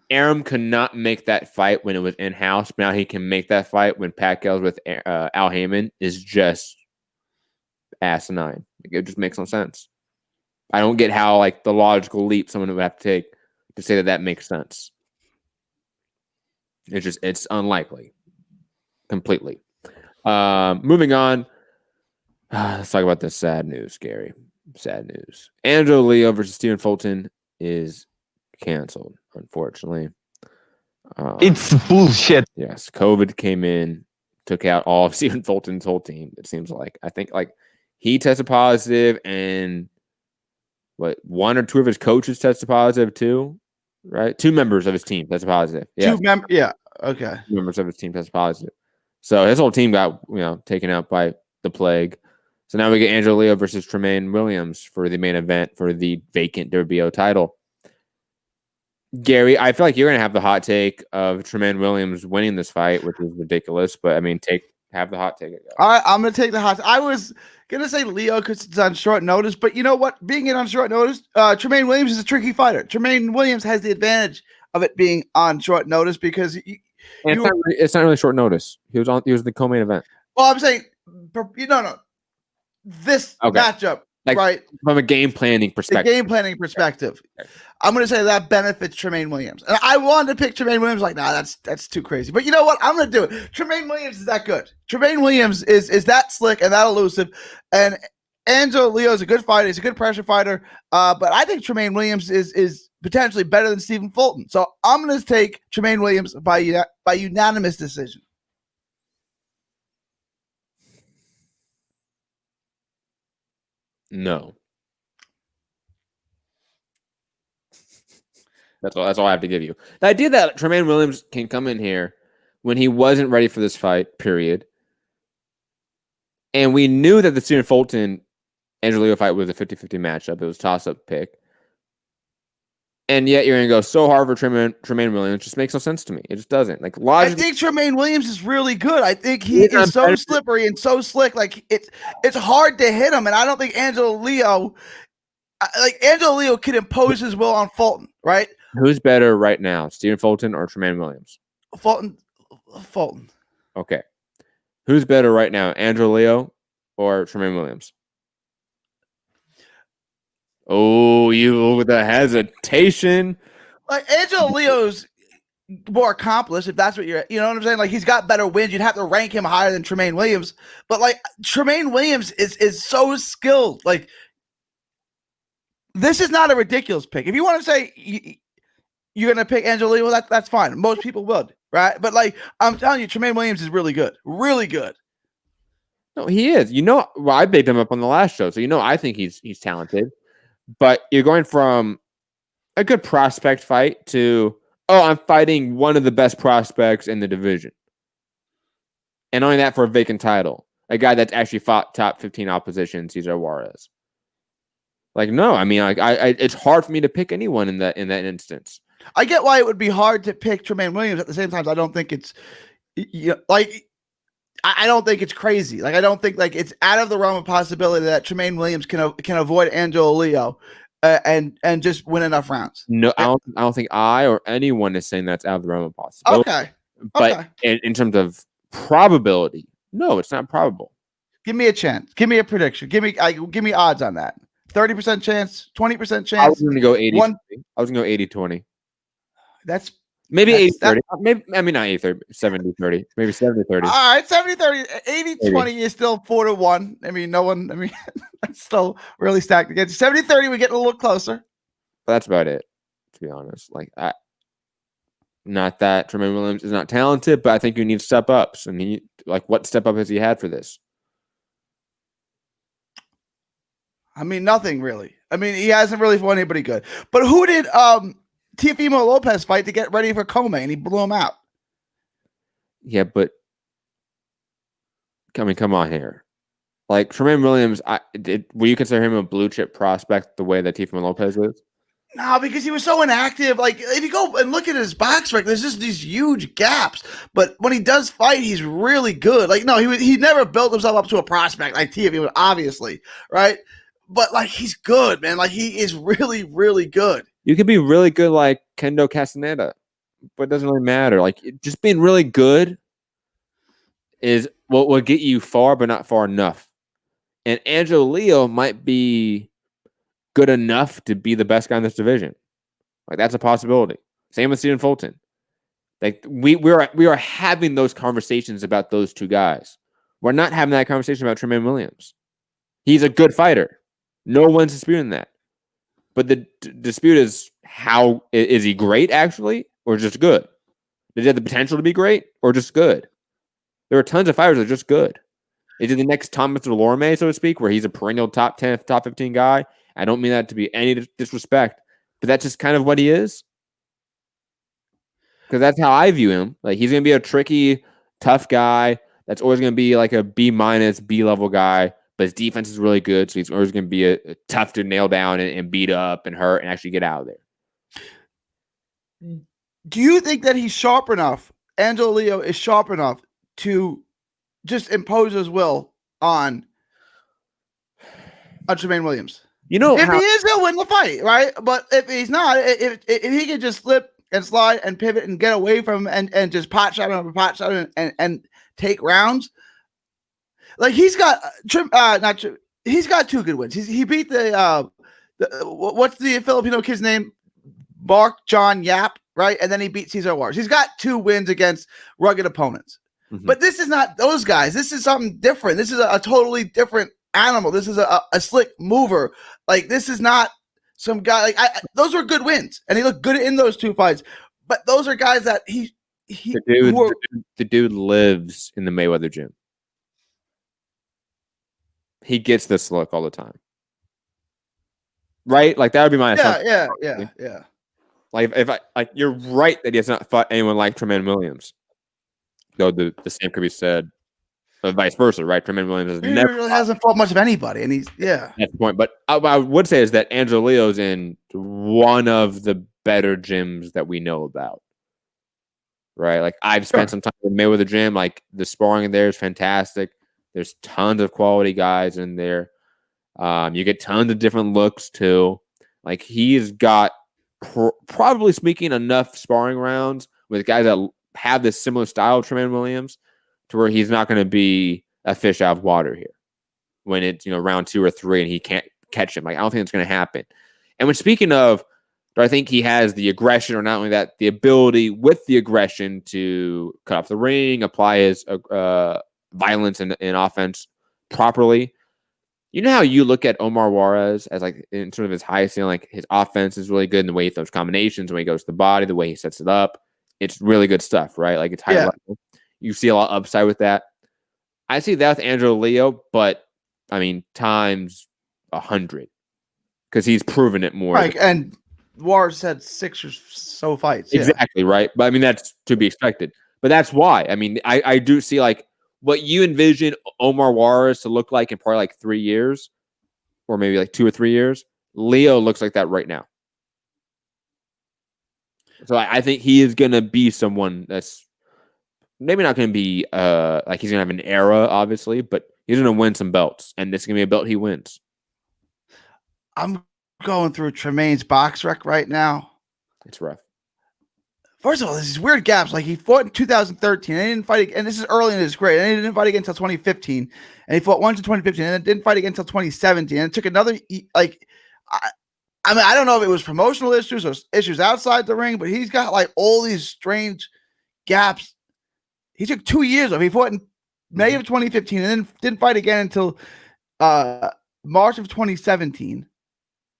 Arum could not make that fight when it was in house, but now he can make that fight when Pacquiao's with Al Heyman is just asinine. It just makes no sense. I don't get how like the logical leap someone would have to take to say that makes sense. It's unlikely. Completely. Moving on. Let's talk about this sad news, Gary. Sad news. Angelo Leo versus Stephen Fulton is canceled, unfortunately. It's bullshit. Yes, COVID came in, took out all of Stephen Fulton's whole team, it seems like. I think like he tested positive, and one or two of his coaches tested positive too, right? 2 members of his team tested positive. Yeah. Okay. 2 members of his team tested positive. So his whole team got, taken out by the plague. So now we get Angelo Leo versus Tremaine Williams for the main event for the vacant WBO title. Gary, I feel like you're going to have the hot take of Tremaine Williams winning this fight, which is ridiculous. But I mean, have the hot take. All right, I'm going to take the hot. I was going to say Leo because it's on short notice, but you know what? Being on short notice, Tremaine Williams is a tricky fighter. Tremaine Williams has the advantage of it being on short notice because And it's not really short notice. He was the co-main event. Well, I'm saying, no. This matchup, like, right? From a game planning perspective. The game planning perspective. I'm going to say that benefits Tremaine Williams. And I wanted to pick Tremaine Williams. Like, nah, that's too crazy. But you know what? I'm going to do it. Tremaine Williams is that good. Tremaine Williams is that slick and that elusive. And Angelo Leo is a good fighter. He's a good pressure fighter. But I think Tremaine Williams is potentially better than Stephen Fulton. So I'm going to take Tremaine Williams by unanimous decision. No. That's all I have to give you. The idea that Tremaine Williams can come in here when he wasn't ready for this fight, period. And we knew that the Stephen Fulton Angelo Leo fight was a 50-50 matchup. It was a toss-up pick. And yet you're going to go so hard for Tremaine Williams. It just makes no sense to me. It just doesn't. Like, logically, I think Tremaine Williams is really good. I think he is so slippery and so slick. Like, it's hard to hit him. And I don't think Angelo Leo could impose his will on Fulton, right? Who's better right now, Stephen Fulton or Tremaine Williams? Fulton. Okay. Who's better right now, Angelo Leo or Tremaine Williams? Oh, you with the hesitation. Like, Angelo Leo's more accomplished, if that's what you know what I'm saying? Like, he's got better wins. You'd have to rank him higher than Tremaine Williams. But, like, Tremaine Williams is so skilled. Like, this is not a ridiculous pick. If you want to say you're going to pick Angelo Leo, that's fine. Most people would, right? But, like, I'm telling you, Tremaine Williams is really good. Really good. No, he is. Well, I bigged him up on the last show, so I think he's talented. But you're going from a good prospect fight to, I'm fighting one of the best prospects in the division. And only that for a vacant title. A guy that's actually fought top 15 opposition, Cesar Juarez. Like, no, I mean, it's hard for me to pick anyone in that instance. I get why it would be hard to pick Tremaine Williams. At the same time, I don't think it's I don't think it's crazy. Like, I don't think it's out of the realm of possibility that Tremaine Williams can avoid Angelo Leo and just win enough rounds. No, I don't think I or anyone is saying that's out of the realm of possibility. Okay, but in terms of probability, no, it's not probable. Give me a chance. Give me a prediction. Give me odds on that. 30% chance, 20% chance. I was going to go 80. I was going to go 80-20. That's maybe 80-30. Maybe, I mean, not 80-30, 70-30. Maybe 70-30. All right, 70-30. 80-20 is still 4-1. I mean, that's still really stacked against 70-30. We get a little closer. But that's about it, to be honest. Like, not that Tremaine Williams is not talented, but I think you need step ups. And what step up has he had for this? I mean, nothing really. I mean, he hasn't really fought anybody good. But who did Teofimo Lopez fight to get ready for Coma, and he blew him out? Yeah, but come on here. Like, Tremaine Williams, will you consider him a blue chip prospect the way that Teofimo Lopez is? No, because he was so inactive. Like, if you go and look at his box record, there's just these huge gaps. But when he does fight, he's really good. Like, no, he never built himself up to a prospect like Teofimo, obviously, right? But, like, he's good, man. Like, he is really, really good. You could be really good like Kendo Castaneda, but it doesn't really matter. Like, just being really good is what will get you far, but not far enough. And Angelo Leo might be good enough to be the best guy in this division. Like, that's a possibility. Same with Stephen Fulton. Like, we are having those conversations about those two guys. We're not having that conversation about Tremaine Williams. He's a good fighter. No one's disputing that. But the dispute is, how is he great actually, or just good? Did he have the potential to be great, or just good? There are tons of fighters that are just good. Is he the next Thomas Delorme, so to speak, where he's a perennial top 10, top 15 guy? I don't mean that to be any disrespect, but that's just kind of what he is. Because that's how I view him. Like, he's going to be a tricky, tough guy that's always going to be like a B-, B-level guy. But his defense is really good, so he's always going to be a tough to nail down and beat up and hurt and actually get out of there. Do you think that he's sharp enough, Angelo Leo is sharp enough to just impose his will on Tremaine Williams? You know, if he is, he'll win the fight, right? But if he's not, if he can just slip and slide and pivot and get away from him and just pot shot him and take rounds. Like he's got he's got 2 good wins. He beat the what's the Filipino kid's name? Mark John Yap, right? And then he beat Cesar Juarez. He's got 2 wins against rugged opponents. Mm-hmm. But this is not those guys. This is something different. This is a totally different animal. This is a slick mover. Like this is not some guy. Like those were good wins, and he looked good in those 2 fights. But those are guys that the dude lives in the Mayweather gym. He gets this look all the time, right? Like that would be my assumption. Yeah. Like if you're right that he has not fought anyone like Tremaine Williams. Though the same could be said, or vice versa, right? Tremaine Williams hasn't fought much of anybody, and that's the point. But I would say is that Angelo Leo's in one of the better gyms that we know about, right? Like I've spent some time in Mayweather gym. Like the sparring in there is fantastic. There's tons of quality guys in there. You get tons of different looks too. Like he's got probably speaking enough sparring rounds with guys that have this similar style of Tremaine Williams to where he's not going to be a fish out of water here when it's round 2 or 3 and he can't catch him. Like I don't think it's going to happen. And when speaking of, do I think he has the aggression, or not only that, the ability with the aggression to cut off the ring, apply his violence and offense properly? You know how you look at Omar Juarez as like in sort of his highest ceiling, like his offense is really good in the way he throws combinations, the way he goes to the body, the way he sets it up. It's really good stuff, right? Like it's high level. You see a lot of upside with that. I see that with Angelo Leo, but I mean times 100 because he's proven it more. Right, and Juarez had 6 or so fights. Exactly, right? But I mean that's to be expected. But that's why. I mean, I do see like what you envision Omar Juarez to look like in probably like 3 years, or maybe like 2 or 3 years. Leo looks like that right now. So I think he is going to be someone that's maybe not going to be like he's going to have an era, obviously, but he's going to win some belts, and this is going to be a belt he wins. I'm going through Tremaine's box rec right now. It's rough. First of all, there's these weird gaps. Like he fought in 2013, and he didn't fight, and this is early in his career, and he didn't fight again until 2015, and he fought once in 2015, and then didn't fight again until 2017, and it took another I mean, I don't know if it was promotional issues or issues outside the ring, but he's got like all these strange gaps. He took 2 years off. He fought in May of 2015 and then didn't fight again until March of 2017.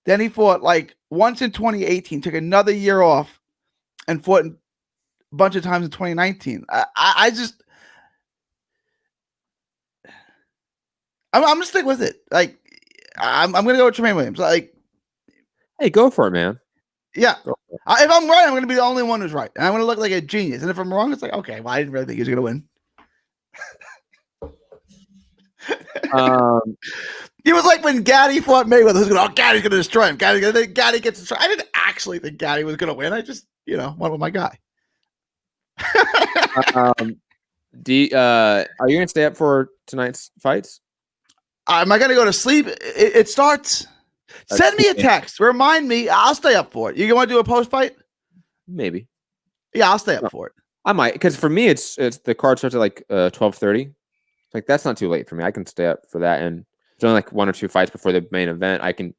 Then he fought like once in 2018, took another year off, and fought a bunch of times in 2019. I'm gonna stick with it. Like I'm gonna go with Tremaine Williams. Like. Hey, go for it, man. Yeah. If I'm right, I'm going to be the only one who's right. And I'm going to look like a genius. And if I'm wrong, it's like, okay, well, I didn't really think he was going to win. He was like when Gaddy fought Mayweather. Who's going to, Gaddy's going to destroy him. Gaddy gets destroyed. I didn't actually think Gaddy was going to win. I just, went with my guy. Are you going to stay up for tonight's fights? Am I going to go to sleep? It starts... Send me a text. Remind me. I'll stay up for it. You want to do a post fight? Maybe. Yeah, I'll stay up for it. I might, because for me, it's the card starts at like 12:30. Like that's not too late for me. I can stay up for that, and there's only like 1 or 2 fights before the main event. I can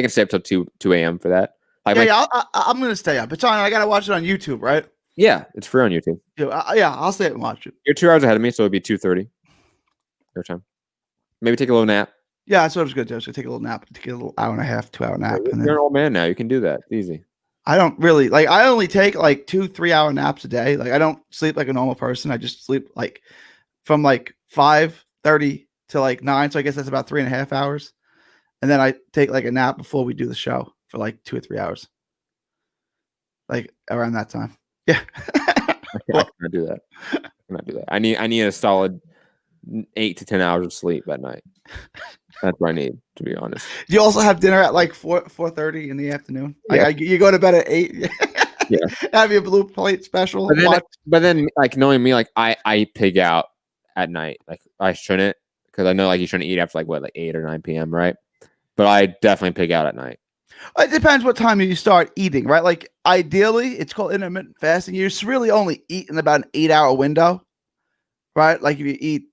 stay up till 2 a.m. for that. Like, I'm gonna stay up. It's on. I gotta watch it on YouTube, right? Yeah, it's free on YouTube. Yeah, I'll stay up and watch it. You're 2 hours ahead of me, so it'd be 2:30 your time. Maybe take a little nap. Yeah, that's what I was going to do. I was going to take a little nap, take a little hour and a half, 2 hour nap. You're an old man now. You can do that. It's easy. I don't really like. I only take like 2-3 hour naps a day. Like I don't sleep like a normal person. I just sleep like from like 5:30 to like 9. So I guess that's about 3.5 hours. And then I take like a nap before we do the show for like 2 or 3 hours. Like around that time. Yeah. I cannot do that. I need a solid 8 to 10 hours of sleep at night. That's what I need, to be honest. Do you also have dinner at like 4:30 in the afternoon? Yeah. Like you go to bed at 8. Yeah. Have your blue plate special. But then, like knowing me, like I pig out at night. Like I shouldn't, because I know like you shouldn't eat after like 8 or 9 p.m. right? But I definitely pig out at night. It depends what time you start eating, right? Like ideally, it's called intermittent fasting. You really only eat in about an 8-hour window, right? Like if you eat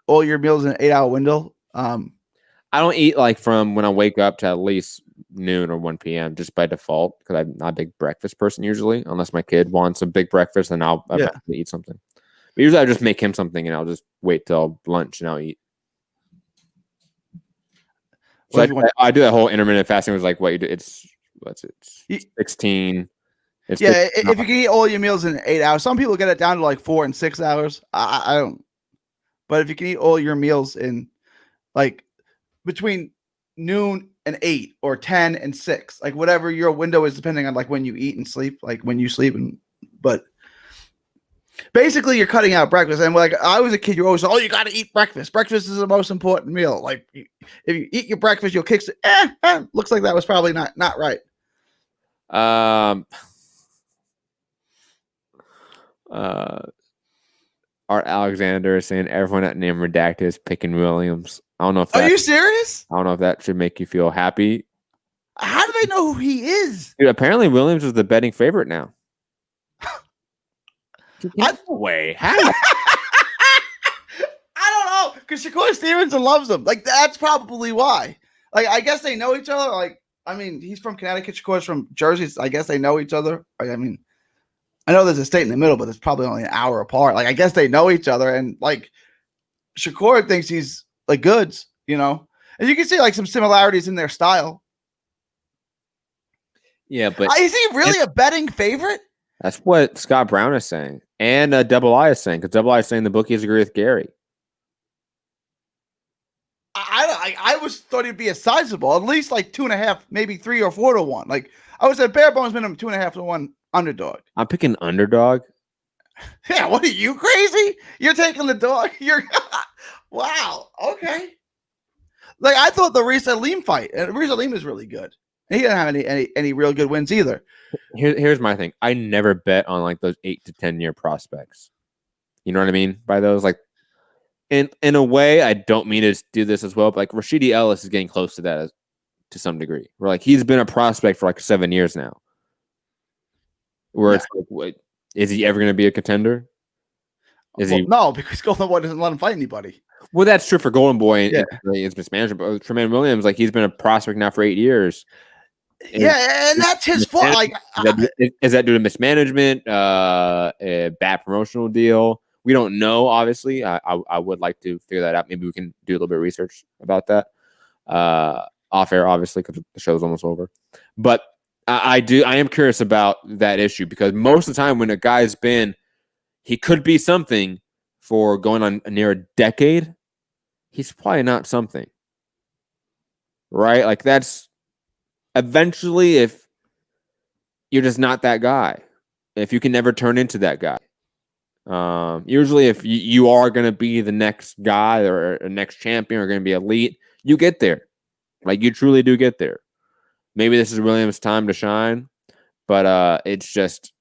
all your meals in an 8-hour window. I don't eat like from when I wake up to at least noon or 1 p.m. just by default because I'm not a big breakfast person usually. Unless my kid wants a big breakfast, then I'll eventually eat something. But usually I just make him something and I'll just wait till lunch and I'll eat. So I do that whole intermittent fasting. Was like what you do. It's 16. It's 15 if you can eat all your meals in 8 hours, some people get it down to like 4 and 6 hours. I don't. But if you can eat all your meals in like between noon and 8 or 10 and 6, like whatever your window is, depending on like when you eat and sleep, like when you sleep but basically you're cutting out breakfast. And like I was a kid, you always say, oh, you got to eat breakfast. Breakfast is the most important meal. Like if you eat your breakfast, you'll kick. Looks like that was probably not right. Art Alexander is saying everyone at Name Redacted is picking Williams. I don't know if Are you serious? I don't know if that should make you feel happy. How do they know who he is? Dude, apparently Williams is the betting favorite now. No way. How? I don't know, because Shakur Stevenson loves him. Like that's probably why. Like I guess they know each other. Like I mean, he's from Connecticut. Shakur's from Jersey. So I guess they know each other. I mean, I know there's a state in the middle, but it's probably only an hour apart. Like I guess they know each other, and like Shakur thinks he's like goods, you know. And you can see like some similarities in their style. Yeah, but is he really a betting favorite? That's what Scott Brown is saying. And Double I is saying, because Double I is saying the bookies agree with Gary. I was thought he'd be a sizable, at least like 2.5, maybe 3 or 4 to 1. Like I was at bare bones minimum 2.5 to 1 underdog. I'm picking underdog. Yeah, what are you crazy? You're taking the dog. You're wow. Okay. Like I thought the Reese Aleem fight, and Reese Aleem is really good. He didn't have any real good wins either. Here's my thing. I never bet on like those 8 to 10 year prospects. You know what I mean by those? Like in a way, I don't mean to do this as well, but like Rashidi Ellis is getting close to that to some degree. Where like he's been a prospect for like 7 years now. Where it's like, what, is he ever going to be a contender? No, because Golden Boy doesn't let him fight anybody. Well, that's true for Golden Boy and his mismanagement. But Tremaine Williams, like he's been a prospect now for 8 years. And that's his fault. Like, is that due to mismanagement? A bad promotional deal? We don't know. Obviously, I would like to figure that out. Maybe we can do a little bit of research about that off air, obviously, because the show's almost over. But I am curious about that issue because most of the time when a guy's been, he could be something for going on near a decade. He's probably not something, right? Like that's eventually if you're just not that guy, if you can never turn into that guy. Usually if you are going to be the next guy or a next champion or going to be elite, you get there. Like you truly do get there. Maybe this is Williams' time to shine, but it's just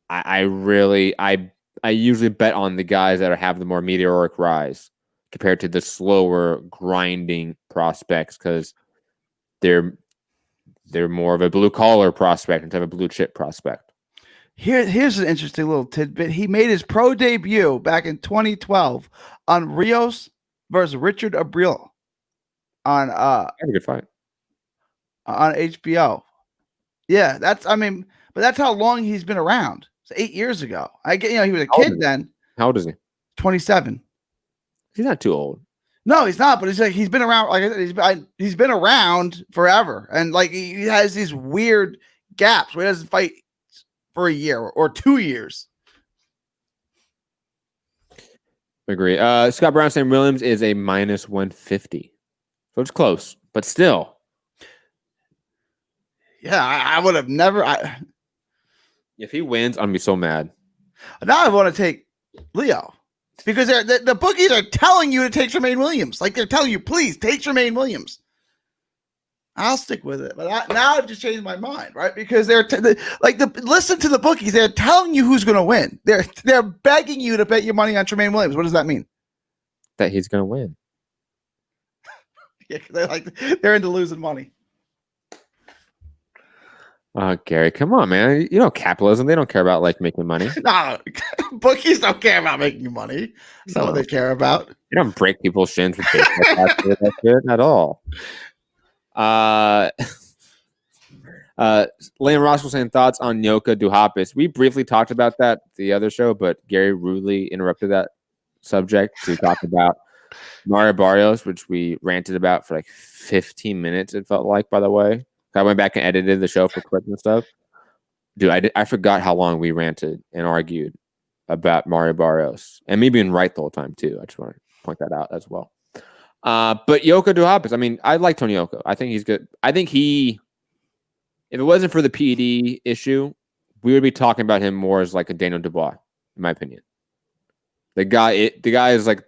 I usually bet on the guys that have the more meteoric rise compared to the slower grinding prospects because they're more of a blue collar prospect instead of a blue chip prospect. Here's an interesting little tidbit. He made his pro debut back in 2012 on Rios versus Richard Abril on That's a good fight on HBO. Yeah, but that's how long he's been around. It's 8 years ago. I get, he was a kid then. How old is he? 27. He's not too old. No, he's not. But it's like he's been around. Like I said, he's been around forever, and like he has these weird gaps where he doesn't fight for a year or 2 years. Agree. Scott Brown saying Williams is a minus 150, so it's close, but still. Yeah, I would have never. If he wins, I'm gonna be so mad. Now I want to take Leo because the bookies are telling you to take Tremaine Williams. Like they're telling you, please take Tremaine Williams. I'll stick with it, but now I've just changed my mind, right? Because listen to the bookies. They're telling you who's going to win. They're begging you to bet your money on Tremaine Williams. What does that mean? That he's going to win. Yeah, they're into losing money. Gary, come on, man. You know capitalism. They don't care about like making money. No, bookies don't care about making money. That's not what they care about. You don't break people's shins with baseball bats at all. Lane Ross was saying thoughts on Yoka Duhapis. We briefly talked about that the other show, but Gary rudely interrupted that subject to talk about Mario Barrios, which we ranted about for like 15 minutes. It felt like, by the way, I went back and edited the show for clips and stuff. Dude, I forgot how long we ranted and argued about Mario Barrios, and me being right the whole time too. I just want to point that out as well. But Yoka Duhapis, I mean, I like Tony Yoka. I think he's good. I think if it wasn't for the PED issue, we would be talking about him more as like a Daniel Dubois, in my opinion. The guy is like,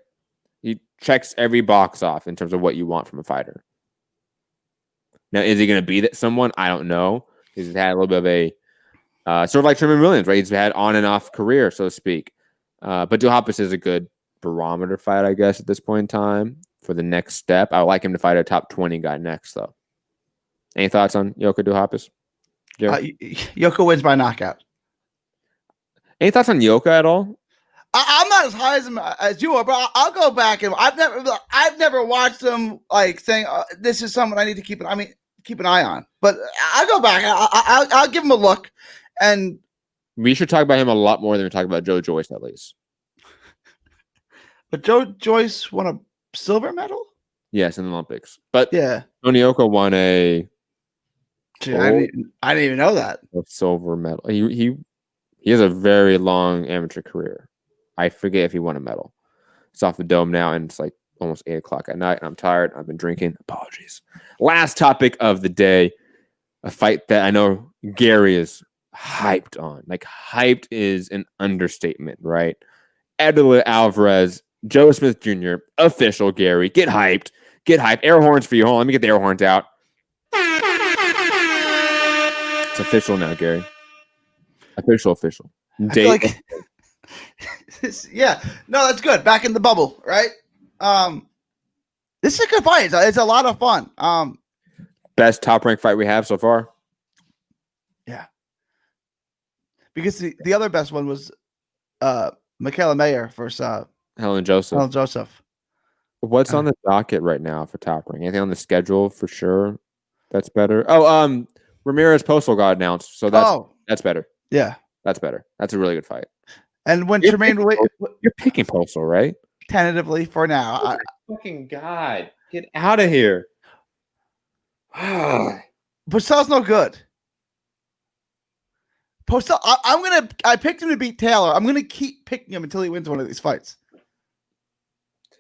he checks every box off in terms of what you want from a fighter. Now, is he going to be that someone? I don't know. He's had a little bit of a sort of like Truman Williams, right? He's had on and off career, so to speak. But Duhapis is a good barometer fight, I guess, at this point in time for the next step. I would like him to fight a top 20 guy next, though. Any thoughts on Yoka Duhapis? Yoka wins by knockout. Any thoughts on Yoka at all? I'm not as high as you are, but I'll go back and I've never watched him like saying this is someone I need to keep an eye on. But I'll go back. I'll give him a look, and we should talk about him a lot more than we talk about Joe Joyce, at least. But Joe Joyce won a silver medal. Yes, in the Olympics. But yeah, Tony Yoka won a. Dude, I didn't even know that. A silver medal. He has a very long amateur career. I forget if he won a medal. It's off the dome now, and it's like almost 8 o'clock at night, and I'm tired. I've been drinking. Apologies. Last topic of the day, a fight that I know Gary is hyped on. Like, hyped is an understatement, right? Edelin Alvarez, Joe Smith Jr., official Gary. Get hyped. Get hyped. Air horns for you. Hold on, let me get the air horns out. It's official now, Gary. Official. Date. Yeah, no, that's good. Back in the bubble, right? This is a good fight. It's a lot of fun. Best top ranked fight we have so far. Yeah, because the other best one was Michaela Mayer versus Helen Joseph. What's on the docket right now for top rank? Anything on the schedule for sure? That's better. Oh, Ramirez Postal got announced, so that's better. Yeah, that's better. That's a really good fight. And when you're picking Postal, right? Tentatively for now. Fucking God, get out of here. Postal's no good. Postal, I picked him to beat Taylor. I'm gonna keep picking him until he wins one of these fights.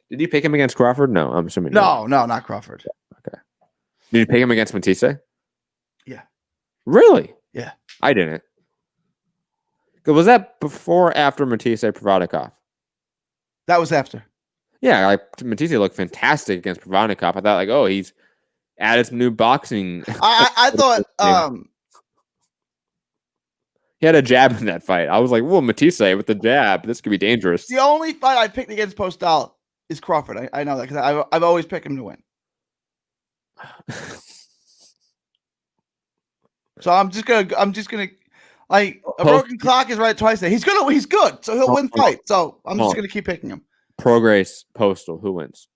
Did you pick him against Crawford? No, I'm assuming. No, not Crawford. Okay. Did you pick him against Matisse? Yeah. Really? Yeah. I didn't. Was that before or after Matisse Provodnikov? That was after. Yeah, like Matisse looked fantastic against Provodnikov. I thought, like, oh, he's added some new boxing. I thought he had a jab in that fight. I was like, whoa, Matisse with the jab. This could be dangerous. The only fight I picked against Postal is Crawford. I know that because I've always picked him to win. So I'm just gonna like a broken clock is right twice. He's good, so he'll win fight. So I'm just gonna keep picking him. Prograis Postal, who wins?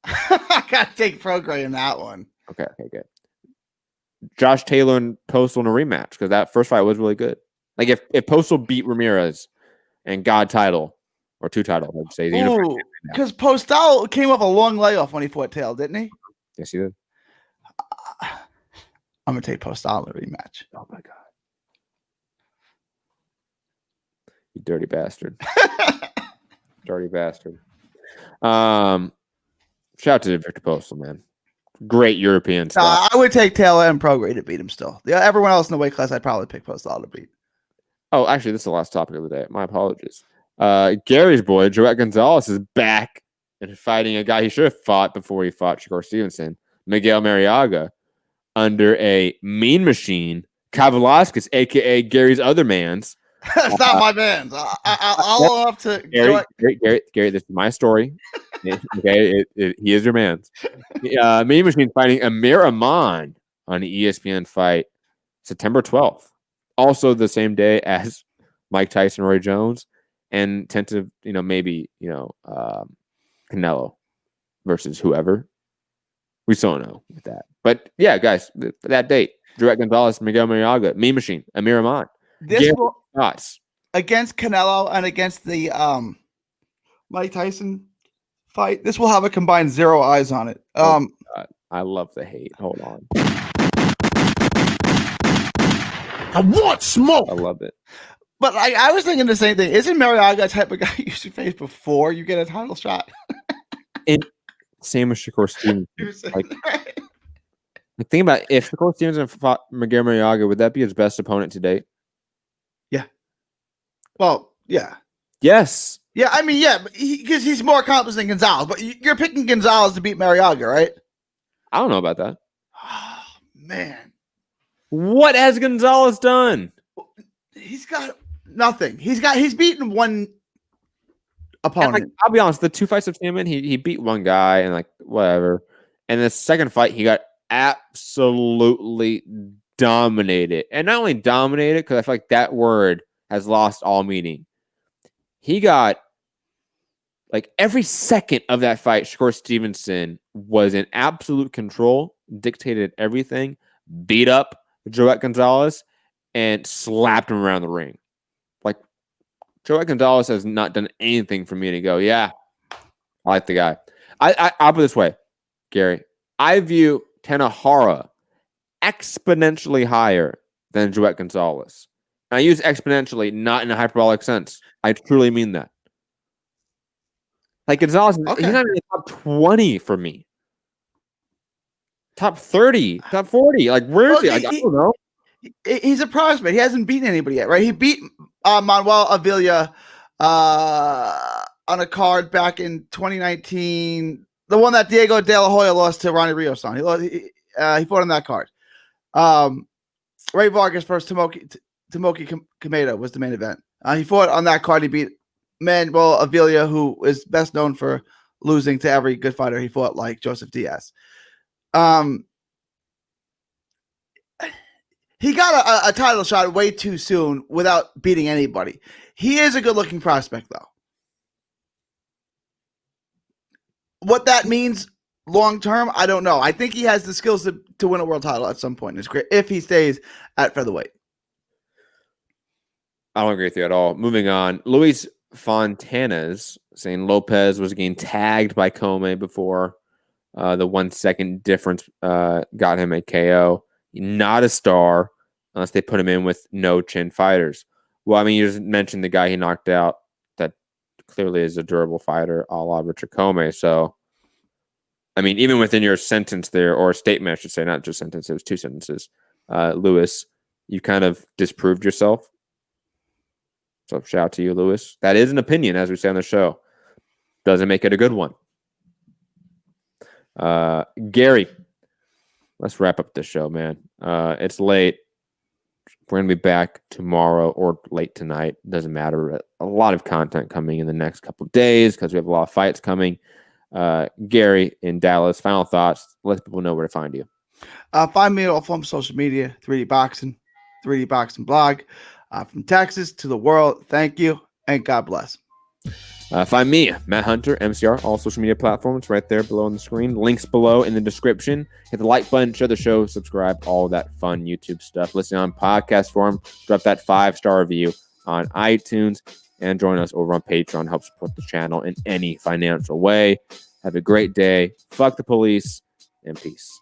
I gotta take Prograis in that one. Okay, good. Josh Taylor and Postal in a rematch because that first fight was really good. Like if Postal beat Ramirez and got title or 2 titles, I'd say. Because Postal came off a long layoff when he fought Taylor, didn't he? Yes, he did. I'm gonna take Postal in a rematch. Oh my God. You dirty bastard. Dirty bastard. Shout out to Victor Postal, man. Great European stuff. I would take Taylor and Prograis to beat him still. Yeah, everyone else in the weight class, I'd probably pick Postal to beat. Oh, actually, this is the last topic of the day. My apologies. Gary's boy, Joette Gonzalez, is back and fighting a guy he should have fought before he fought Shakur Stevenson, Miguel Mariaga, under a mean machine, Kavalauskas, a.k.a. Gary's other man's. That's not my man's. I'll own up to Gary, this is my story. Okay, he is your man's. Mean Machine fighting Amir Aman on the ESPN fight September 12th. Also the same day as Mike Tyson, Roy Jones, and tentative, maybe, Canelo versus whoever. We still don't know with that. But yeah, guys, that date. Joet Gonzalez, Miguel Mariaga, Mean Machine, Amir Ahman. This will Thoughts? against Canelo and against the Mike Tyson fight. This will have a combined 0 eyes on it. I love the hate. Hold on. I want smoke. I love it. But I was thinking the same thing. Isn't Mariaga a type of guy you should face before you get a title shot? Same with Shakur Stevenson. Think about it, if Shakur Stevenson fought Miguel Mariaga, would that be his best opponent to date? Yeah. Well, yeah. Yes. Yeah, I mean, yeah, because he's more accomplished than Gonzalez. But you're picking Gonzalez to beat Mariaga, right? I don't know about that. Oh, man. What has Gonzalez done? He's got nothing. He's beaten one opponent. I'll be honest, the 2 fights of him, he beat one guy and whatever. And the second fight, he got absolutely dominated. And not only dominated, because I feel like that word has lost all meaning. He got every second of that fight, Shakur Stevenson was in absolute control, dictated everything, beat up Joet Gonzalez, and slapped him around the ring. Joet Gonzalez has not done anything for me to go, yeah, I like the guy. I'll put it this way, Gary. I view Tanahara exponentially higher than Joet Gonzalez. And I use exponentially not in a hyperbolic sense. I truly mean that. Gonzalez, he's not in the top 20 for me. Top 30, top 40. Where is he? I don't know. He's a prospect. He hasn't beaten anybody yet, right? He beat Manuel Avila on a card back in 2019. The one that Diego De La Hoya lost to Ronnie Rios on. He fought on that card. Ray Vargas versus Tomoki Kameda was the main event. He fought on that card. He beat Manuel Avila, who is best known for losing to every good fighter he fought, like Joseph Diaz. He got a title shot way too soon without beating anybody. He is a good-looking prospect, though. What that means long-term, I don't know. I think he has the skills to win a world title at some point in his career if he stays at featherweight. I don't agree with you at all. Moving on. Luis Fontanes saying Lopez was getting tagged by Comey before the 1 second difference got him a KO. Not a star unless they put him in with no chin fighters. Well, I mean, you just mentioned the guy he knocked out that clearly is a durable fighter, a la Richard Comey. So, I mean, even within your sentence there, or statement, I should say, not just sentence, it was 2 sentences, Lewis, you kind of disproved yourself. So shout out to you, Lewis. That is an opinion, as we say on the show. Doesn't make it a good one. Gary, let's wrap up this show, man. It's late. We're going to be back tomorrow or late tonight. Doesn't matter. A lot of content coming in the next couple of days because we have a lot of fights coming. Gary in Dallas, final thoughts. Let people know where to find you. Find me all from social media, 3D Boxing blog. From Texas to the world, thank you, and God bless. Find me, Matt Hunter, MCR, all social media platforms right there below on the screen. Links below in the description. Hit the like button, share the show, subscribe, all that fun YouTube stuff. Listen on podcast form. Drop that 5-star review on iTunes and join us over on Patreon. Help support the channel in any financial way. Have a great day. Fuck the police and peace.